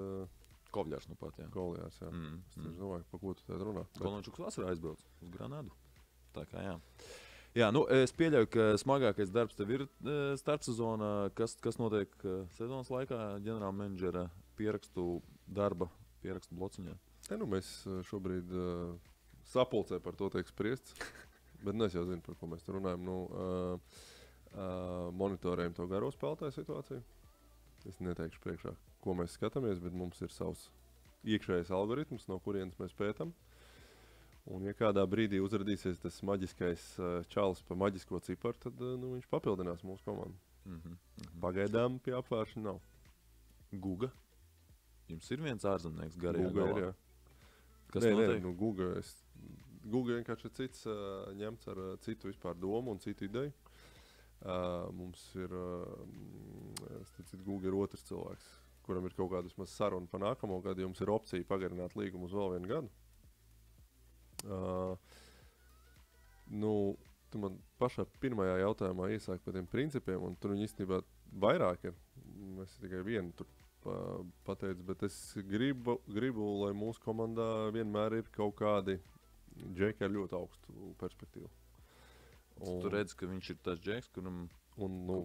Kovļārs pat, jā. Kovļārs, jā. Es domāju, pa ko tu tad runā. Konančūks vasarā aizbrauc uz Granadu. Tā kā, jā. Jā, es pieļauju, ka smagākais darbs tev ir startsezonā. Kas notiek sezonas laikā ģenerāla menedžera pierakstu blociņā? Mēs šobrīd sapulcē par to tiek spriests, bet es jau zinu, par ko mēs runājam. Monitorējam to garo spēlētāju situāciju. Es neteikšu priekšā, ko mēs skatāmies, bet mums ir savs iekšējais algoritms, no kurienes mēs pētam. Un, ja kādā brīdī uzradīsies tas maģiskais čalis pa maģisko ciparu, tad viņš papildinās mūsu komandu. Pagaidām pie apvēršana nav. Guga? Jums ir viens ārzemnieks garajā galā? Guga ir, jā. Kas notiek? Guga vienkārši ir cits, ņemts ar citu vispār domu un citu ideju. Mums ir, Guga ir otrs cilvēks, kuram ir kaut kāda saruna pa nākamo gadu, jo mums ir opcija pagarināt līgumu uz vēl vienu gadu. Tu man pašā pirmajā jautājumā iesāki par tiem principiem, un tur viņi īstenībā vairāk ir. Es tikai vienu tur pateicu, bet es gribu, lai mūsu komandā vienmēr ir kaut kādi džeki ar ļoti augstu perspektīvu. Tu redzi, ka viņš ir tas džeks, kuram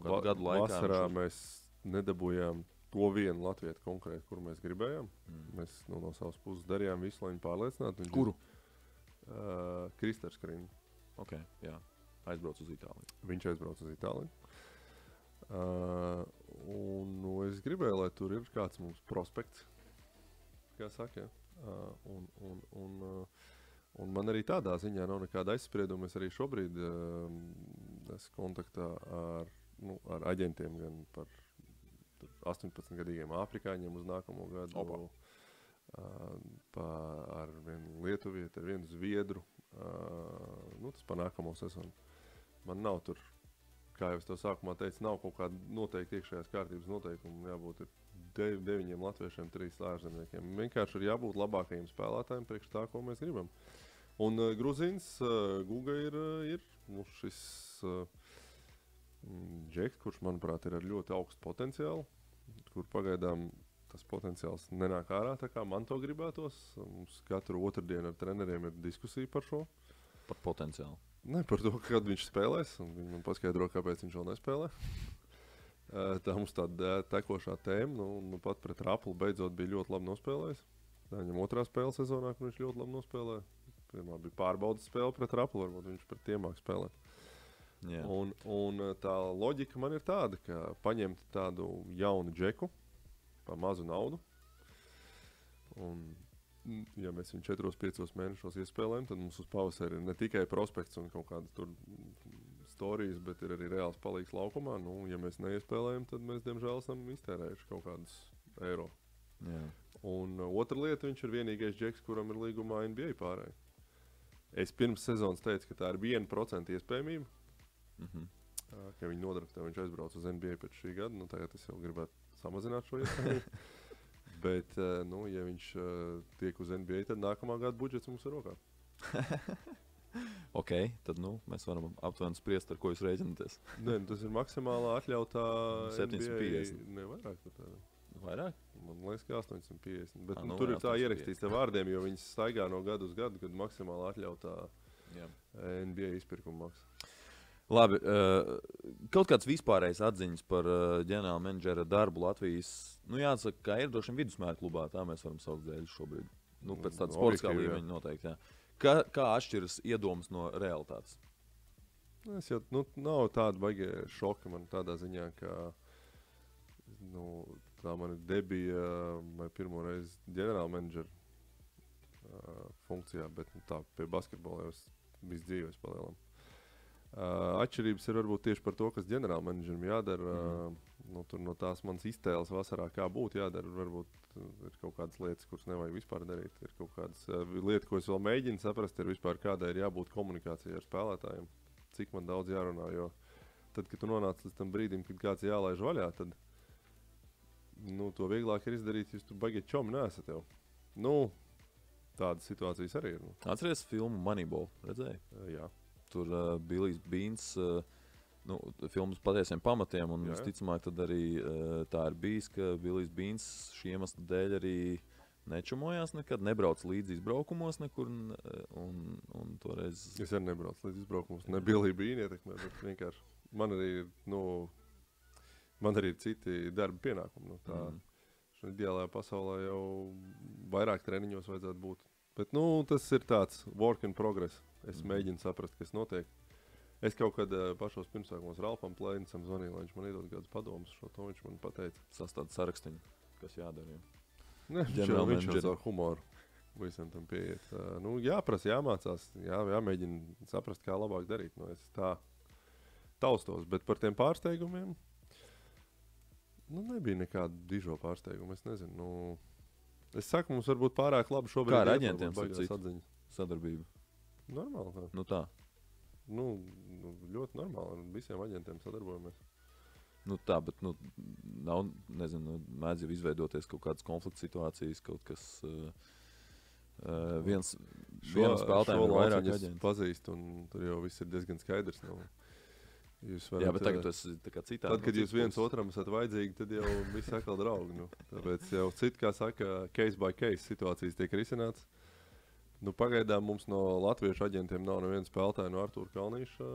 gadu laikā vasarā mēs nedabūjām to vienu latvietu konkrēti, kuru mēs gribējām. Mēs no savas puses darījām visu, lai viņu pārliecinātu. Kuru? Kristers Krīns. Ok, jā. Aizbrauc uz Itāliju. Viņš aizbrauc uz Itāliju. Es gribēju, lai tur ir kāds mums prospekts, kā saka. Un man arī tādā ziņā nav nekāda aizsprieduma. Es arī šobrīd esmu kontaktā ar aģentiem gan par 18-gadīgiem afrikāņiem uz nākamo gadu. Ar vienu lietuvieti, ar vienu zviedru. Tas par nākamo sezonu. Man nav tur, kā jau es to sākumā teicu, nav kaut kāda noteikti iekšējās kārtības noteikuma. Jābūt 9 latviešiem, 3 ārzemniekiem. Vienkārši ir jābūt labākajiem spēlētājiem priekš tā, ko mēs gribam. Un Gruzīns, Guga ir šis džeks, kurš, manuprāt, ir ar ļoti augstu potenciālu, kur pagaidām tas potenciāls nenāk ārā, tā kā man to gribētos. Mums katru otrdienu ar treneriem ir diskusija par šo. Par potenciālu? Ne, par to, kad viņš spēlēs, un viņi man paskaidro, kāpēc viņš vēl nespēlē. Tā mums tāda tekošā tēma, pat pret Raplu beidzot bija ļoti labi nospēlējis. Viņam otrā spēle sezonā, kur viņš ļoti labi nospēlēja. Pirmā bija pārbaudas spēle pret Raplu, varbūt viņš pret tiem māk spēlēt. Yeah. Un tā loģika man ir tāda, ka paņemt tādu jaunu džeku par mazu naudu, un ja mēs viņu 4-5 mēnešos iespēlējam, tad mums uz pavasari ir ne tikai prospekts un kaut kādas tur storijas, bet ir arī reāls palīgs laukumā. Ja mēs neiespēlējam, tad mēs, diemžēl, esam iztērējuši kaut kādus eiro. Yeah. Un otra lieta, viņš ir vienīgais džeks, kuram ir līgumā NBA pārēj. Es pirms sezonas teicu, ka tā ir 1% iespējamība, ka viņi nodraftē, viņš aizbrauc uz NBA pēc šī gada. Tagad es jau gribētu samazināt šo iespējamību. Bet, ja viņš tiek uz NBA, tad nākamā gada budžets mums ir rokā. Ok, tad mēs varam aptuveni spriest, ar ko jūs rēķināties. Nē, tas ir maksimālā atļautā 750. Ne vairāk par tādu. Vairāk? Man liekas, ka 850. Bet Nu, tur ir tā 850. ierakstīts ar vārdiem, jo viņas staigā no gadu uz gadu, kad maksimāli atļautā NBA izpirkuma maksa. Labi, kaut kāds vispārējais atziņas par ģenerāla menedžera darbu Latvijas, jāsaka, kā ir droši vien vidusmēra klubā, tā mēs varam saukt Zeļu šobrīd. Pēc tāda sportiskā līmeņa noteikti, jā. Kā atšķiras iedomas no realitātes? Es jau, nav tāda baigie šoka man tādā ziņā, ka tā man debija vai pirmo reizi ģenerāla menedžera funkcijā, bet tā pie basketbola jau visu dzīves palielam. Atšķirības ir varbūt tieši par to, kas ģenerāla menedžerim jādara. Tur no tās manas iztēles vasarā kā būtu jādara. Varbūt ir kaut kādas lietas, kuras nevajag vispār darīt. Ir kaut kādas lietas, ko es vēl mēģinu saprast, ir vispār kādai ir jābūt komunikācijai ar spēlētājiem. Cik man daudz jārunā, jo tad, kad tu nonāc līdz tam brīdim, kad kāds jālaiž vaļā, tad to vieglāk ir izdarīt, jūs tu baigi čomi neesat jau. Tādas situācijas arī ir. Atceries filmu Moneyball, redzēji? Jā. Tur Billijs Beans, filmas patiesiem pamatiem, un visticamāk tad arī tā ir bijis, ka Billijs Beans šī iemesla dēļ arī nečumojās nekad, nebrauc līdz izbraukumos nekur, un toreiz... Es arī nebrauc līdz izbraukumos, ne Billijs Bean ietekmē, bet vienkārši man arī ir citi darba pienākumi. Šajā ideālajā pasaulē jau vairāk treniņos vajadzētu būt. Bet tas ir tāds work in progress. Es mēģinu saprast, kas notiek. Es kaut kad pašos pirmsākumos Ralfam Plēnicam zvanīju, lai viņš man iedod kādus padomus. To viņš man pateica. Sastāda sarakstiņu, kas jādara. Viņš jau ar humoru visam tam pieiet. Jāprasa, jāmācās, jāmēģina saprast, kā labāk darīt. Es tā taustos, bet par tiem pārsteigumiem nebija nekāda dižo pārsteiguma. Es nezinu. Es saku, mums varbūt pārāk labi šobrīd. Kā ar aģentiem sadarbība? Normāli. Tā. Ļoti normāli. Ar visiem aģentiem sadarbojamies. Tā, bet nav, nezinu, mēdz jau izveidoties kaut kādas konflikta situācijas, kaut kas vienam spēlētājiem ir vairāk aģenti. Pazīst, un tur jau viss ir diezgan skaidrs. Jā, bet tagad tas ir citādi. Tad, kad jūs viens otram esat vajadzīgi, tad jau viss atkal draugi. Tāpēc jau kā saka, case by case situācijas tiek risināts. Pagaidām mums no latviešu aģentiem nav neviena spēlētāja no Artūra Kalnīša,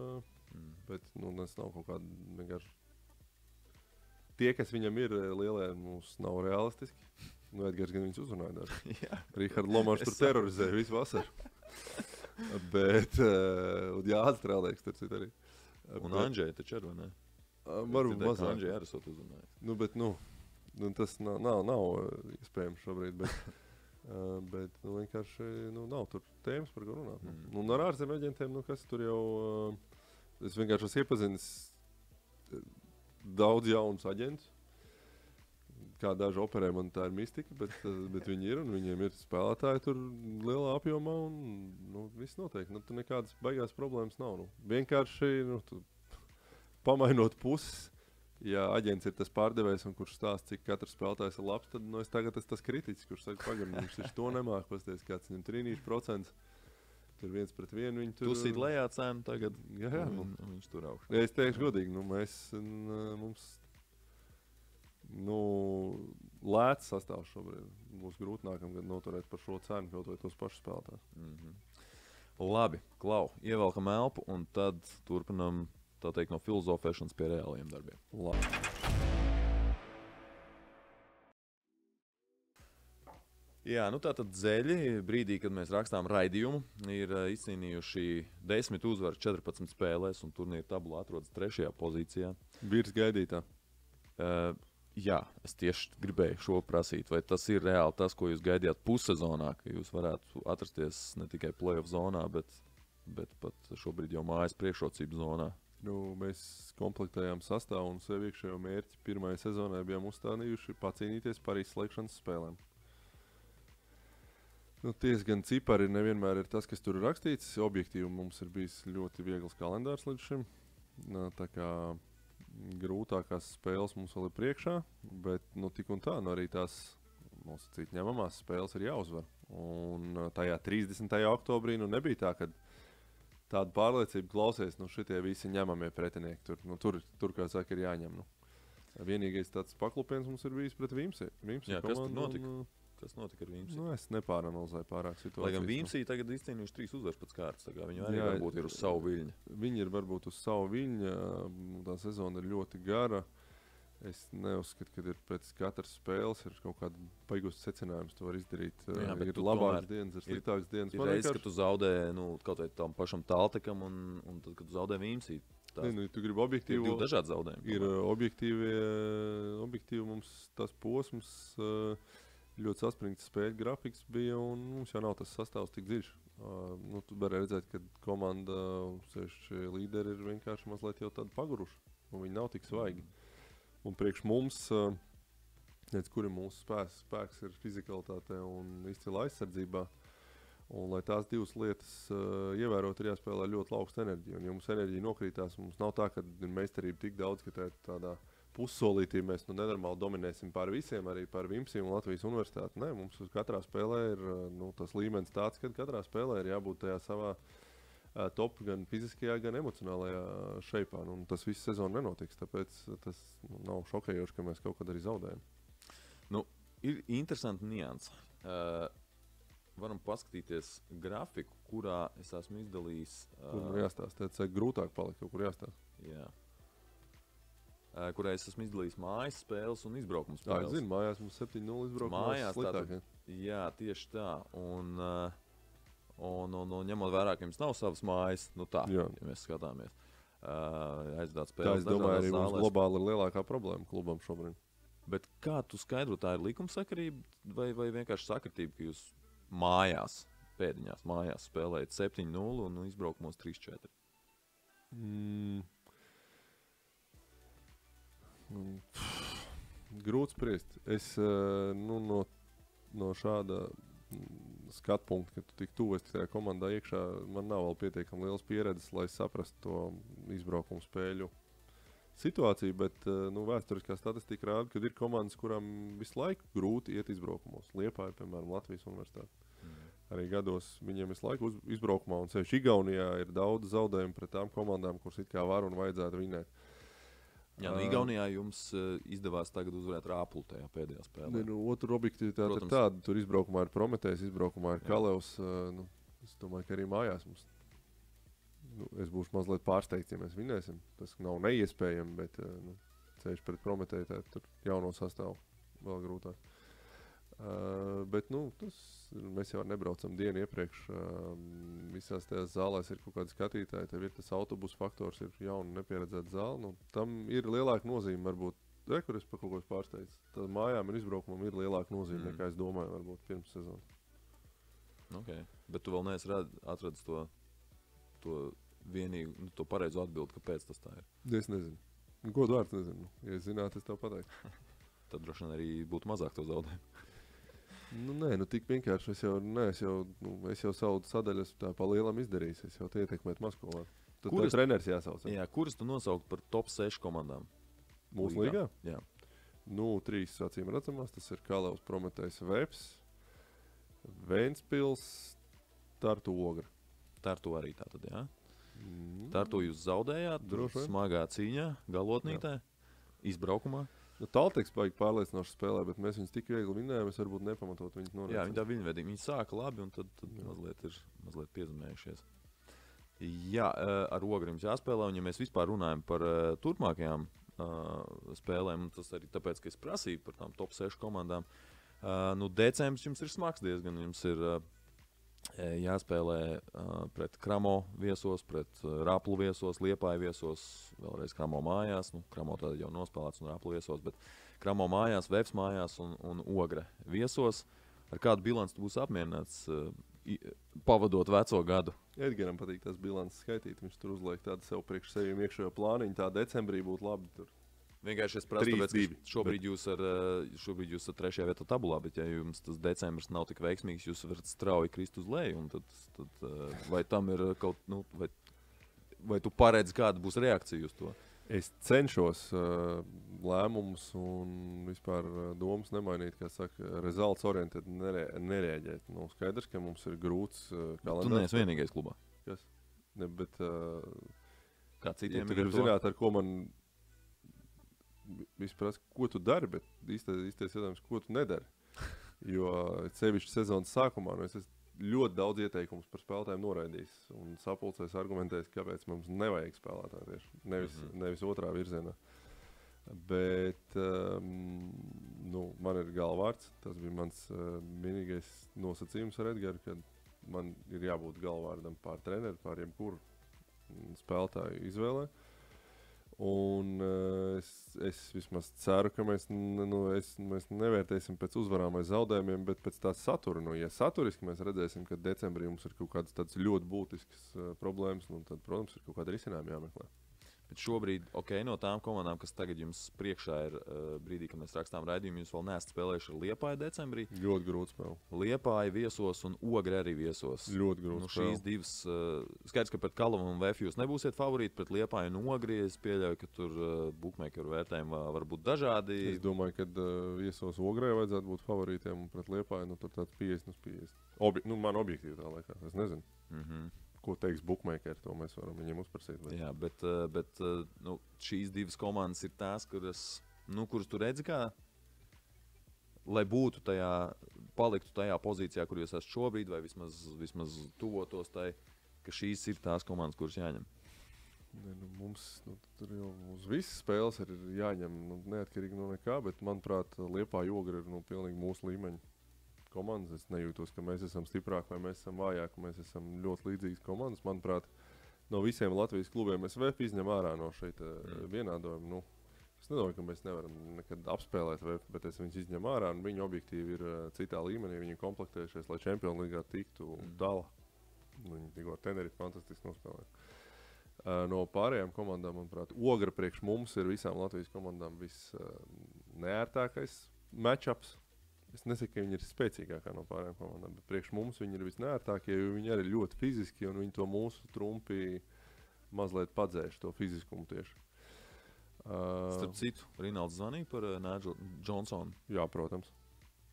bet tas nav kaut kāda vienkārši. Tie, kas viņam ir lielie, mums nav realistiski. Edgars gan viņus uzrunāja daži. Rihards Lomačs tur terorizēja visu vasaru. Bet, Jānis Strēlnieks tur cita arī. Un Andžēja taču ar, vai ne? Varbūt mazāk. Andžēja arī esot uzrunājis. Tas nav iespējams šobrīd, bet vienkārši nav tur tēmas, par ko runāt. Un ar ārzemju aģentiem, kas tur jau... Es vienkārši esmu iepazinis daudz jaunus aģentus. Kā daži operē, man tā ir mistika, bet viņi ir un viņiem ir spēlētāji tur lielā apjomā un viss notiek. Tur nekādas baigās problēmas nav. Vienkārši pamainot puses, ja aģents ir tas pārdevējs un kurš stāsta, cik katrs spēlētājs ir labs, tad es tagad esmu tas kritiķis, kurš saka, viņš taču to nemāk, pasties, kāds viņam trīnīšu procents. Tur 1-1 viņi tur... Tu sīt lejā cenu tagad, jā, viņš tur augšā. Ja es teikšu godīgi, mums lēts sastāvs šobrīd. Būs grūti nākamgad noturēt par šo cenu, kaut vai tos pašus spēlētājus. Labi, Klau, ievelkam elpu un tad turpinam, tā teikt, no filozofēšanas pie reāliem darbiem. Labi. Jā, tātad Zeļi, brīdī, kad mēs rakstām raidījumu, ir izcīnījuši 10 uzvaru 14 spēlēs, un turnīra tabulā atrodas 3. pozīcijā. Virs gaidītā. Jā, es tieši gribēju šo prasīt, vai tas ir reāli tas, ko jūs gaidījāt pussezonā, ka jūs varētu atrasties ne tikai play-off zonā, bet pat šobrīd jau mājas priekšrocību zonā. Mēs komplektējām sastāvu un sev iekšējo mērķi pirmajai sezonai bijām uzstādījuši pacīnīties par izslēgšanas spēlēm. Gan cipari nevienmēr ir tas, kas tur ir rakstīts. Objektīvi mums ir bijis ļoti viegls kalendārs līdz šim. Tā kā grūtākās spēles mums vēl ir priekšā, bet tik un tā, arī tās nosacīt ņemamās spēles ir jāuzvar. Un tajā 30. oktobrī nebija tā, ka tāda pārliecība klausies, šitie visi ņemamie pretinieki. Tur kā saka, ir jāņem. Vienīgais tāds paklupiens mums ir bijis pret Vimsi. Jā, kas tur notika? Kas notika ar Vimsi? Nu, es nepāranalizēju pārāk situāciju. Lai gan Vimsi tagad izcīnījuši 3 uzvaras pēc kārtas. Viņi arī varbūt ir uz savu viļņu. Viņi ir varbūt uz savu viļņu. Tā sezona ir ļoti gara. Es neuzskatu, ka ir pēc katras spēles ir kaut kāda baigus secinājums. Tu var izdarīt. Jā, ir labākas dienas, ir sliktākas dienas. Ir reizes, ka tu zaudē kaut vai tam pašam Taltekam un tad, kad tu zaudē Vimsi. Tu gribi objektīvu. Ir 2 dažādi zaudējumi. Ir objektīvi mums tas posms, ļoti saspringts spēļu grafiks bija, un mums jau nav tas sastāvs tik dziļš. Tu vari redzēt, ka komanda, sevišķi līderi ir vienkārši mazliet jau tādi paguruši, un viņi nav tik svaigi. Un priekš mums, kur ir mūsu spēks ir fizikalitāte un izcila aizsardzībā. Un, lai tās divas lietas ievērot, ir jāspēlē ļoti augsta enerģija. Un, ja mums enerģija nokrītās, mums nav tā, ka ir meistarība tik daudz, ka tādā pussolītī mēs nenormāli dominēsim pār visiem, arī pār Vimsi un Latvijas universitāti. Nē, mums katrā spēlē ir tas līmenis tāds, ka katrā spēlē ir jābūt tajā savā top, gan fiziskajā, gan emocionālajā šeipā. Un tas viss sezonu nenotiks, tāpēc tas nav šokējoši, ka mēs kaut kad arī zaudējam. Ir interesanti nianses. Varam paskatīties grafiku, kurā es esmu izdalījis. Kur jāstāsta? Tas grūtāk palikt, kaut kur jāstāsta. Jā. Kurā es esmu izdalījis mājas spēles un izbraukuma spēles. Jā, es zinu, mājās mums 7-0 izbraukuma sliktāk. Jā, tieši tā. Un ņemot vērā, ka jums nav savas mājas, ja mēs skatāmies. Aizdāt spēles. Tā, es domāju, arī mums globāli ir lielākā problēma klubam šobrīd. Bet kā tu skaidro, tā ir likumsakarība vai vienkārši sakritība, ka jūs pēdiņās mājās spēlējat 7-0 un izbraukumos 3-4? Grūti spriest. Es no šāda skatu punkta, ka tu tik tuvu esi tajā komandā iekšā, man nav vēl pietiekami liels pieredzes, lai saprastu to izbraukumu spēļu situāciju, bet vēsturiskā statistika rāda, ka ir komandas, kurām visu laiku grūti iet izbraukumos. Liepāja, piemēram, Latvijas universitāte. Arī gados viņiem visu laiku izbraukumā, un sevišķi Igaunijā ir daudz zaudējumu pret tām komandām, kuras it kā var un vajadzētu vinēt. Jā, Igaunijā jums izdevās tagad uzvarēt Rāplu tajā pēdējā spēlē. Otru objektivitāte ir tāda, tur izbraukumā ir Prometējs, izbraukumā ir Kalevs. Es domāju, ka arī mājās mums. Es būšu mazliet pārsteigts, ja mēs vinēsim. Tas nav neiespējami, bet ceļš pret Prometēju tur jauno sastāvu vēl grūtāk. Bet mēs jau nebraucam dienu iepriekš. Visās tajās zālēs ir kaut kādi skatītāji, tev ir tas autobusu faktors, ir jauna nepieredzēta zāle. Tam ir lielāka nozīme, varbūt, kur es pa kaut ko pārsteidzu. Tad mājām un izbraukumam ir lielāka nozīme, nekā es domāju, varbūt pirms sezonas. Okay. Bet tu vēl neesi atradis to vienīgu, to pareizo atbildi, kāpēc tas tā ir? Es nezinu. Godu vārds nezinu. Ja es zinātu, es tev pateiktu. Tad droši vien arī būtu mazāk to zaudējumu. Nē, tik vienkārši. Es jau savu sadaļas tā pa lielam izdarīju. Es jau ietekmētu Maskovā. Tad treneris jāsauc. Jā, kuras tu nosaukt par top 6 komandām? Mūsu līgā? Jā. 3 acīm redzamās. Tas ir Kalevs, Prometējs, Veps, Ventspils, Tartu Ogra. Tartu arī tātad, jā? Tartu jūs zaudējāt, smagā cīņā, galotnītē, izbraukumā. Talteks baigi pārliecinoši spēlē, bet mēs viņus tik viegli vinējām, es varbūt nepamatot viņus norādīt. Jā, viņi tā viļņvedīgi. Viņi sāka labi un tad mazliet piezemējušies. Jā, ar Ogri jums jāspēlē, un ja mēs vispār runājam par turpmākajām spēlēm, un tas arī tāpēc, ka es prasīju par tām top 6 komandām, decembris jums ir smags diezgan, jums ir jāspēlē pret Kramo viesos, pret Raplu viesos, Liepāju viesos, vēlreiz Kramo mājās. Kramo tad jau nospēlēts un Raplu viesos, bet Kramo mājās, Veps mājās un Ogre viesos. Ar kādu bilanci tu būsi apmierināts pavadot veco gadu? Edgaram patīk tas bilances skaitīt. Viņš tur uzliek tādu sev priekš seviem iekšējo plāniņu. Tā decembrī būtu labi tur. Vienkārši es prasu, tāpēc, ka šobrīd jūs esat 3. vietā tabulā, bet ja jums tas decembris nav tik veiksmīgs, jūs varat strauji krist uz leju, un tad vai tam ir kaut, vai tu paredzi, kāda būs reakcija uz to? Es cenšos lēmumus un vispār domas nemainīt, kā saka, results orientēt nereaģēt. Skaidrs, ka mums ir grūts kalendārs. Tu neesi vienīgais klubā. Kas? Ne, bet kā citiem ja tu gribi zināt, ar ko man visi prasa, ko tu dari, bet īstais jautājums, ko tu nedari. Jo sevišķi sezonas sākumā, es esmu ļoti daudz ieteikumus par spēlētājiem noraidījis un sapulcēs argumentējis, kāpēc mums nevajag spēlētāji tieši, nevis otrā virzienā. Bet man ir galvārds, tas bija mans vienīgais nosacījums ar Edgaru, ka man ir jābūt galvārdam pār treneri, pār jebkuru spēlētāju izvēlē. Un es vismaz ceru, ka mēs nevērtēsim pēc uzvarām vai zaudējumiem, bet pēc tā satura. Ja saturiski mēs redzēsim, ka decembrī mums ir kaut kādas tādas ļoti būtiskas problēmas, tad, protams, ir kaut kāda risinājuma jāmeklē. Bet šobrīd, no tām komandām, kas tagad jums priekšā ir brīdī, kad mēs rakstām raidījumu, jūs vēl neesat spēlējuši ar Liepāju decembrī. Ļoti grūti spēle. Liepāja viesos un Ogre arī viesos. Ļoti grūti spēle. Šīs divas, skaidrs, ka pret Kalavu un Vēfu jūs nebūsiet favorīti, pret Liepāju un Ogri. Es pieļauju, ka tur bookmakeru vērtējumi var būt dažādi. Es domāju, ka viesos Ogrē vajadzētu būt favorītiem un pret Liepāju, tur tāds 50/50. Man objektīvi tā laikā, es nezinu. Ko teiks bookmakeri, to mēs varam viņiem uzprasīt. Jā, bet šīs divas komandas ir tās, kuras tu redzi, kā, lai būtu paliktu tajā pozīcijā, kur jūs esat šobrīd, vai vismaz tuvotos tai, ka šīs ir tās komandas, kuras jāņem. Mums tur jau uz visas spēles ir jāņem, neatkarīgi no nekā, bet, manuprāt, Liepāja Ogre ir pilnīgi mūsu līmeņa komandas. Es nejūtos, ka mēs esam stiprāki vai mēs esam vājāki. Mēs esam ļoti līdzīgas komandas. Manuprāt, no visiem Latvijas klubiem mēs VF izņem ārā no šeit vienādojuma. Es nedomāju, ka mēs nevaram nekad apspēlēt VF, bet es viņus izņem ārā un viņi objektīvi ir citā līmenī. Viņi komplektējušies, lai Čempionu līgā tiktu dala. Viņi tikko Tenerife fantastiski nospēlēja. No pārējām komandām, manuprāt, Ogra priekš mums ir visām Latvijas komandām visneērtākais matchups. Es nesaku, ka viņi ir spēcīgākā no pārējām komandām, bet priekš mums viņi ir visneērtākie, jo viņi arī ļoti fiziski, un viņi to mūsu trumpi mazliet padzēš, to fiziskumu tieši. Starp citu, Rinalds zvanīja par Nigelu Johnsonu. Jā, protams.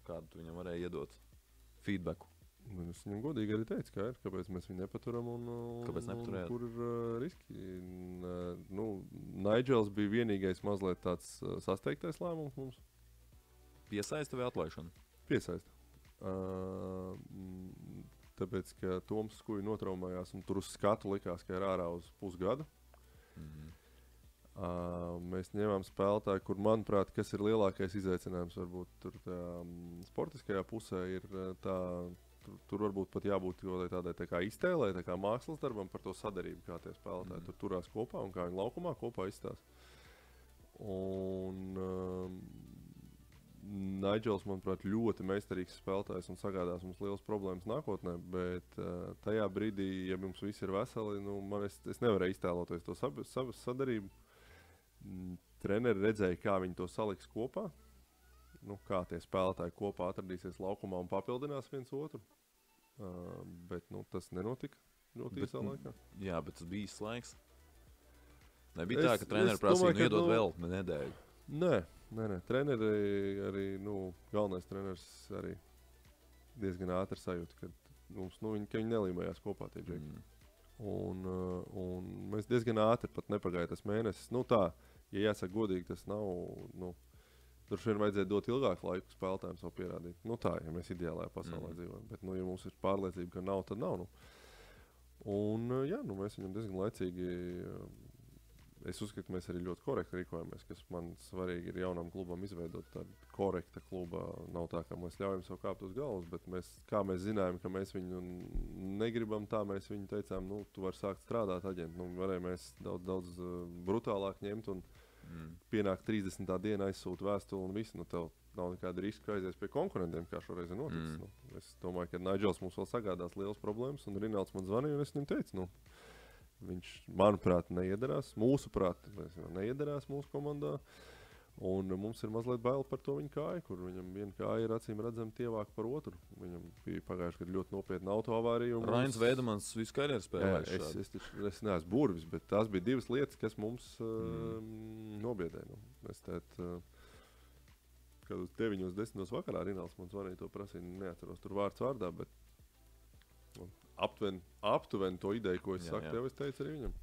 Kādu tu viņam varēja iedot feedbacku? Es viņam godīgi arī teicu, kāpēc mēs viņu nepaturam un kur ir riski. Nigels bija vienīgais mazliet tāds sasteigtais lēmums mums. Piesaista vai atlaišana? Piesaista. Tāpēc, ka Toms Skuja notraumējās un tur uz skatu likās, ka ir ārā uz pusgadu. Mēs ņēmām spēlētāju, kur, manuprāt, kas ir lielākais izaicinājums varbūt tur sportiskajā pusē, ir tur varbūt pat jābūt tādai tā kā iztēlē, tā kā mākslas darbam par to sadarību, kā tie spēlētāji tur turās kopā un kā viņi laukumā kopā izstās. Un Nigels, manuprāt, ļoti meistarīgs spēlētājs un sagādās mums liels problēmas nākotnē, bet tajā brīdī, ja mums visi ir veseli, es nevarēju iztēloties to sadarību. Treneri redzēja, kā viņi to saliks kopā, kā tie spēlētāji kopā atradīsies laukumā un papildinās viens otru, bet tas nenotika ļoti īsā laikā. Jā, bet tas bija īsts laiks. Nebija tā, ka treneri prasīja iedot vēl nedēļu. Nē. Treneri arī, galvenais treneris arī diezgan ātri sajūta, ka viņi nelīmējās kopā tie džeki. Un mēs diezgan ātri pat nepagāja tas mēnesis. Ja jāsaka godīgi, tas nav, droši vien vajadzēja dot ilgāku laiku spēlētājiem savu pierādīt. Ja mēs ideālajā pasaulē dzīvojam, bet, ja mums ir pārliecība, ka nav, tad nav. Un, mēs viņam diezgan laicīgi. Es uzskatu, ka mēs arī ļoti korekti rīkojamies, kas man svarīgi ir jaunam klubam izveidot tādu korekta kluba. Nav tā, ka mēs ļaujam sev kāpt uz galvas, bet kā mēs zinājām, ka mēs viņu negribam, tā mēs viņu teicām, tu vari sākt strādāt aģentu. Varēja mēs daudz brutālāk ņemt un pienāk 30. diena aizsūt vēstuli un viss. Tev nav nekāda riska aizies pie konkurentiem, kā šoreiz ir noticis. Es domāju, ka Nigels mums vēl sagādās liels problēmas, un Rinalds man zvanīja, un es viņam teicu, viņš, manuprāt, neiedarās. Mūsuprāt, neiedarās mūsu komandā. Un mums ir mazliet bail par to viņa kāju, kur viņam viena kāja ir acīm redzama tievāka par otru. Viņam bija pagājuši gadu ļoti nopietna autoavārija. Rains Veidemans visu karjeru spēlēja. Es neesmu burvis, bet tās bija divas lietas, kas mums nobiedēja. Kad uz 9:10 vakarā Rinalds man zvanīja, to prasīja, neatceros tur vārds vārdā, bet aptuveni to ideju, ko es saku tev, es teicu arī viņam.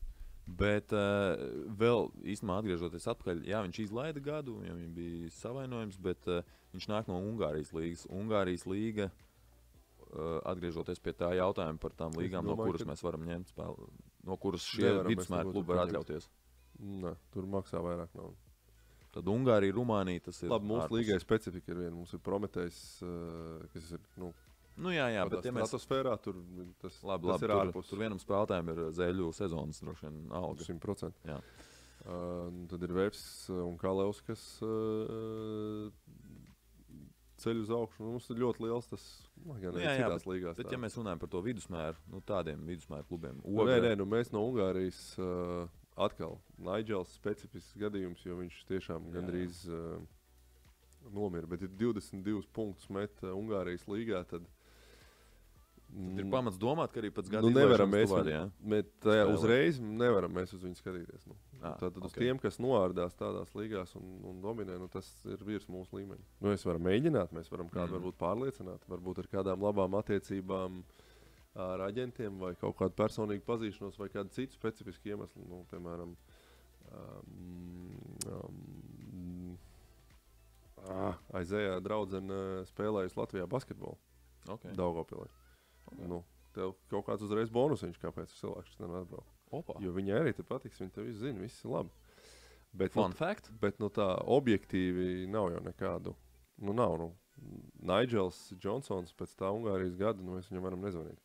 Bet vēl īstenībā atgriežoties atpakaļ, jā, viņš izlaida gadu, jo viņam bija savainojums, bet viņš nāk no Ungārijas līgas. Ungārijas līga, atgriežoties pie tā jautājuma par tām līgām, no kuras mēs varam ņemt spēli, no kuras šie vidusmēra klubi var atļauties. Nē, tur maksā vairāk naudu. Tad Ungārija, Rumānija, tas ir labi, mūsu līgai specifika ir viena. Mums ir Prometējs, kas ir, jā, bet ja mēs stratosfērā, tur tas ir ārpus. Tur vienam spēlētājiem ir Zeļu sezonas droši vien alga. 100%. Jā. Tad ir Vefs un Kalevs, kas ceļ uz augšu. Mums ir ļoti liels tas, citās līgās. Bet ja mēs runājam par to vidusmēru, tādiem vidusmēru klubiem. Nē, mēs no Ungārijas atkal Nigels specifisks gadījums, jo viņš tiešām gandrīz nomira, bet ir 22 punktus met Ungārijas līgā, tad ir pamats domāt, ka arī pēc gada nevaram uzreiz nevaram mēs uz viņu skatīties. Tad uz tiem, kas noārdās tādās līgās un dominē, tas ir virs mūsu līmeņa. Mēs varam mēģināt, mēs varam kādu varbūt pārliecināt, varbūt ar kādām labām attiecībām ar aģentiem vai kaut kādu personīgu pazīšanos vai kādu citu specifisku iemeslu. Piemēram, Aizējā draudzene spēlējusi Latvijā basketbolu. Daugavpilī. Tev kaut kāds uzreiz bonusiņš, kāpēc cilvēks nevar atbraukt. Jo viņai arī te patiks, viņi tev visu zina, viss ir labi. Bet, fun fact? Bet tā objektīvi nav jau nekādu. Nav. Nigels Johnsons pēc tā Ungārijas gada, mēs viņam varam nezvanīt.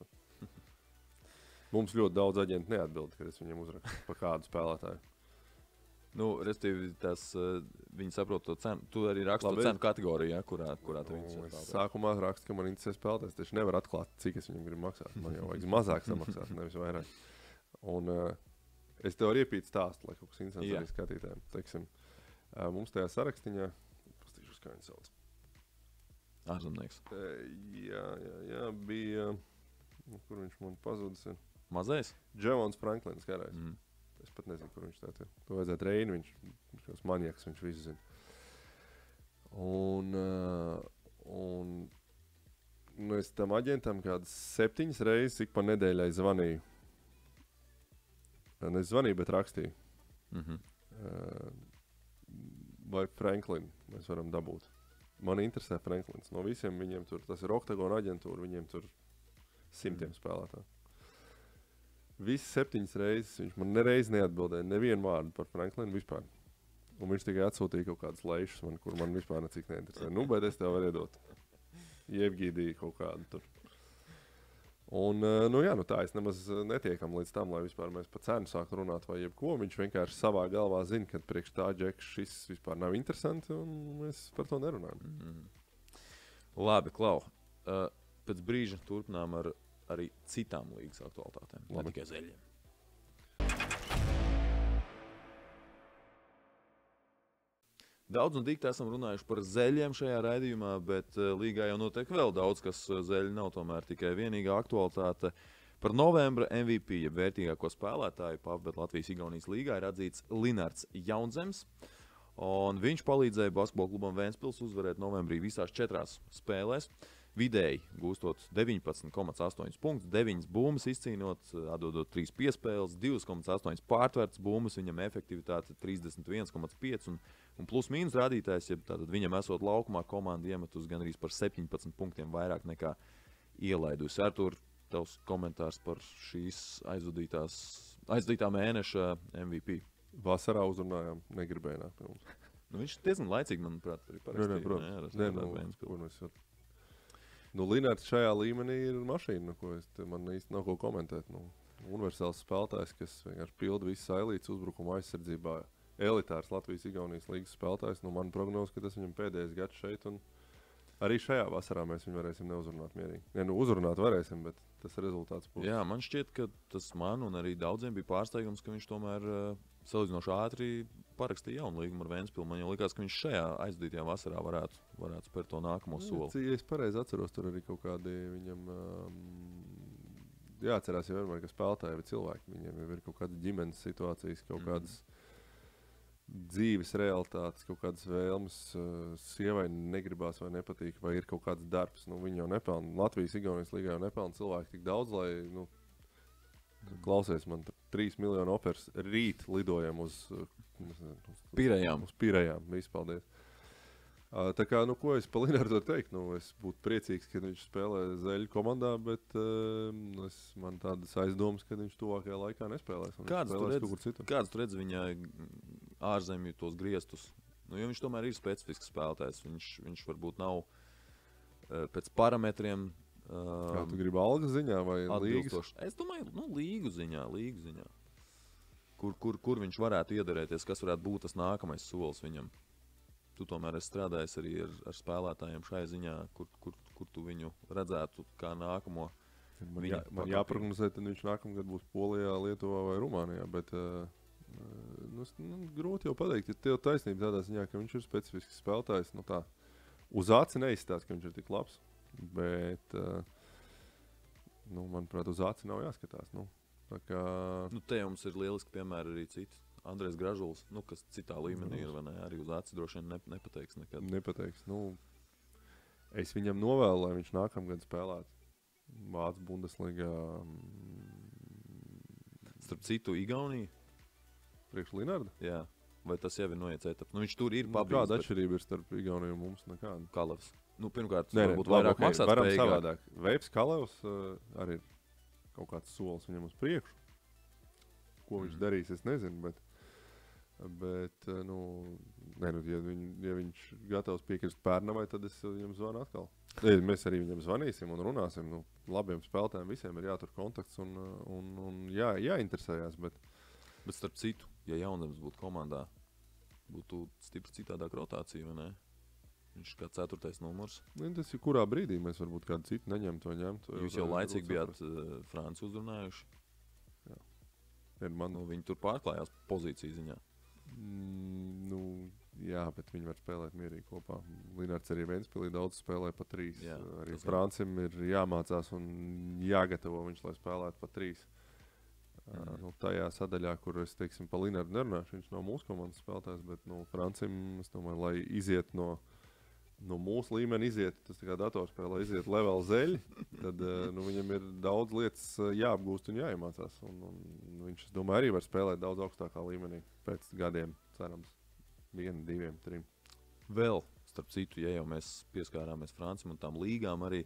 Mums ļoti daudz aģentu neatbild, kad es viņiem uzrakstu par kādu spēlētāju. Respektīvi, viņi saprot to cenu. Tu arī raksti to cenu kategorijā, kurā tu viņus spēlētāji. Sākumā rakstu, ka man interesē spēlētājs. Taču nevar atklāt, cik es viņam gribu maksāt. Man jau vajag mazāk samaksāt, nevis vairāk. Un es tev arī iepītu stāstu, lai kaut kas interesants arī skatītājiem. Teiksim, mums tajā sarakstiņā, pastīšos, kā viņi sauc. Ārzemnieks. Jā, bija, kur viņš man pazudis ir. Mazais? Javons Franklins karājs. Es pat nezinu, kur viņš tātad. To vajadzētu Reini, viņš kāds manieks, viņš visu zina. Un es tam aģentam kādas 7 reizes ik pa nedēļai zvanīju. Es zvanīju, bet rakstīju. Vai Franklin mēs varam dabūt. Man interesē Franklins. No visiem viņiem tur, tas ir Oktagona aģentūra, viņiem tur 100 spēlētāji. Visas 7 reizes viņš man nereiz neatbildēja nevienu vārdu par Franklinu vispār. Un viņš tikai atsūtīja kaut kādas lejšas, kur man vispār necik neinteresē. Bet es tev varu iedot. Ievgīdīju kaut kādu tur. Un, tā es nemaz netiekam līdz tam, lai vispār mēs pa cenu sāktu runāt vai jebko. Viņš vienkārši savā galvā zina, ka priekš tā džeks šis vispār nav interesanti, un mēs par to nerunājam. Labi, Klau. Pēc brīža turpinām ar arī citām līgas aktualitātēm. Ne tikai Zeļiem. Daudz un dikti esam runājuši par Zeļiem šajā raidījumā, bet līgā jau notiek vēl daudz, kas Zeļi nav tomēr tikai vienīgā aktualitāte. Par novembra MVP, jeb vērtīgāko spēlētāju PAFBet Latvijas-Igaunijas līgā ir atzīts Linards Jaunzems. Un viņš palīdzēja basketbola klubam Ventspils uzvarēt novembrī visās 4 spēlēs. Vidēji gūstot 19,8 punktus, 9 bumbas izcīnot, atdodot 3 piespēles, 2,8 pārtvertas bumbas, viņam efektivitāte 31,5 un plus-mínus rādītājs, ja tātad viņam esot laukumā komanda iemetus gan arī par 17 punktiem vairāk nekā ielaidusi. Artur, tavs komentārs par šīs aizdītā mēneša MVP? Vasarā uzrunājām, negribēja nākt pie mums. Viņš diezgan laicīgi, manuprāt, arī parakstīja. Linards šajā līmenī ir mašīna, man īsti nav ko komentēt. Universāls spēlētājs, kas vienkārši pilda visas ailītes uzbrukuma aizsardzībā. Elitārs Latvijas-Igaunijas līgas spēlētājs. Man prognoz, ka tas viņam pēdējais gads šeit. Un arī šajā vasarā mēs viņu varēsim neuzrunāt mierīgi. Uzrunāt varēsim, bet tas rezultāts būs. Jā, man šķiet, ka tas man un arī daudziem bija pārsteigums, ka viņš tomēr salīdzinoši ātri parakstīja jaunu līgumu ar Ventspilu. Man jau likās, ka viņš šajā aizdītajā vasarā varētu spērt to nākamo soli. Ja es pareizi atceros, tur arī kaut kādi viņam jāatcerās jau vienmēr, ka spēlētāji ir cilvēki. Viņiem jau ir kaut kāda ģimenes situācijas, kaut kādas dzīves realitātes, kaut kādas vēlmes. Sievai negribās vai nepatīk, vai ir kaut kāds darbs. Viņi jau nepelna. Latvijas-Igaunijas līgā jau nepelna cilvēki tik daudz, lai klausies, man 3 miljonu offers rīt lidojam uz Pirejām. Uz Pirejām. Viss, paldies. Tā kā, ko es pa Linardu varu teikt? Es būtu priecīgs, ka viņš spēlē Zeļu komandā, bet man tādas aizdomas, ka viņš tuvākajā laikā nespēlēs. Kāds tu redz viņa ārzemju tos griestus? Jo viņš tomēr ir specifisks spēlētājs. Viņš varbūt nav pēc parametriem. Kā tu gribi algas ziņā vai līgas? Es domāju, līgu ziņā. Kur viņš varētu iedarēties, kas varētu būt tas nākamais solis viņam. Tu tomēr esi strādājis arī ar spēlētājiem šai ziņā, kur tu viņu redzētu kā nākamo. Man jāprognozē, tad viņš nākamgad būs Polijā, Lietuvā vai Rumānijā, bet grūti jau pateikt, ja tev taisnība tādā ziņā, ka viņš ir specifisks spēlētājs, tā uz aci neizstāst, ka viņš ir tik labs, bet, manuprāt, uz aci nav jāskatās, tā kā... Te jums ir lieliski piemēri arī citi. Andrejs Gražuls, kas citā līmenī ir, vai ne? Arī uz aci droši vien nepateiks nekad. Nepateiks. Es viņam novēlu, lai viņš nākamgad spēlētu Vācu Bundesligā. Starp citu, Igaunija? Priekš Linarda? Jā. Vai tas jau ir noiets etaps? Viņš tur ir pabīdis. Kāda atšķirība ir starp Igauniju un mums? Nekāda. Kalevs. Pirmkārt, varbūt vairāk maksāt varam savādāk. Veips Kalevs arī ir kaut kāds solis viņam uz priekšu. Ko viņš darīs, es nezinu, bet ja viņš gatavs piekrist Pērnavai, tad es viņam zvanu atkal. Mēs arī viņam zvanīsim un runāsim. Labiem spēlētājiem visiem ir jātur kontakts un jāinteresējās. Bet starp citu, ja Jaunems būtu komandā, būtu stipri citādāk rotācija, vai ne? Viņš kā 4. numurs. Tas ir kurā brīdī mēs varbūt kādu citu neņemt vai ņemt. Jūs jau laicīgi bijāt Franci uzrunājuši. Jā. Viņi tur pārklājās pozīciju ziņā. Jā, bet viņi var spēlēt mierīgi kopā. Linards arī Ventspilī daudz spēlē pa 3. Jā, arī Francim ir jāmācās un jāgatavo viņš, lai spēlētu pa 3. Tajā sadaļā, kur es, teiksim, pa Linardu nerunāšu, viņš nav mūsu komandas spēlētājs, bet Francim, es domāju, lai iziet no mūsu līmeni iziet, tas tā kā datorspēlē iziet level zeļi, tad viņam ir daudz lietas jāapgūst un jāiemācās. Un viņš, es domāju, arī var spēlēt daudz augstākā līmenī pēc gadiem, cerams, 1, 2, 3. Vēl, starp citu, ja jau mēs pieskārāmies Francim un tām līgām, arī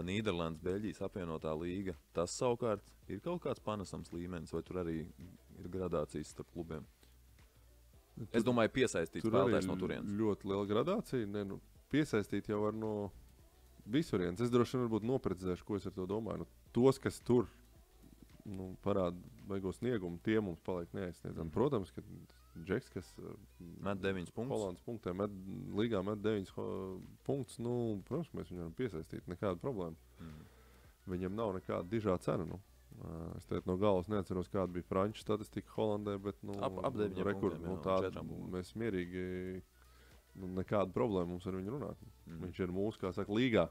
Nīderlandes, Beļģijas apvienotā līga, tas savukārt ir kaut kāds panesams līmenis, vai tur arī ir gradācijas starp klubiem? Es domāju, piesaistīt spēlētājs no turienes. Ļoti liela gradācija. Piesaistīt jau var no visurienes. Es droši vien varbūt noprecizēšu, ko es ar to domāju. Tos, kas tur parāda vajagos sniegumu, tie mums paliek neaizsniedzami. Protams, ka Džeks, kas met 9 punktus. Holandas punktē līgā met 9 punktus, protams, mēs viņu varam piesaistīt. Nekāda problēma. Viņam nav nekāda dižā cena. Es teicu, no galvas neatceros, kāda bija franču statistika Holandē, bet ap 9 punktiem, mēs mierīgi, nekāda problēma mums ar viņu runāt. Viņš ir mūsu, kā saka, līgā.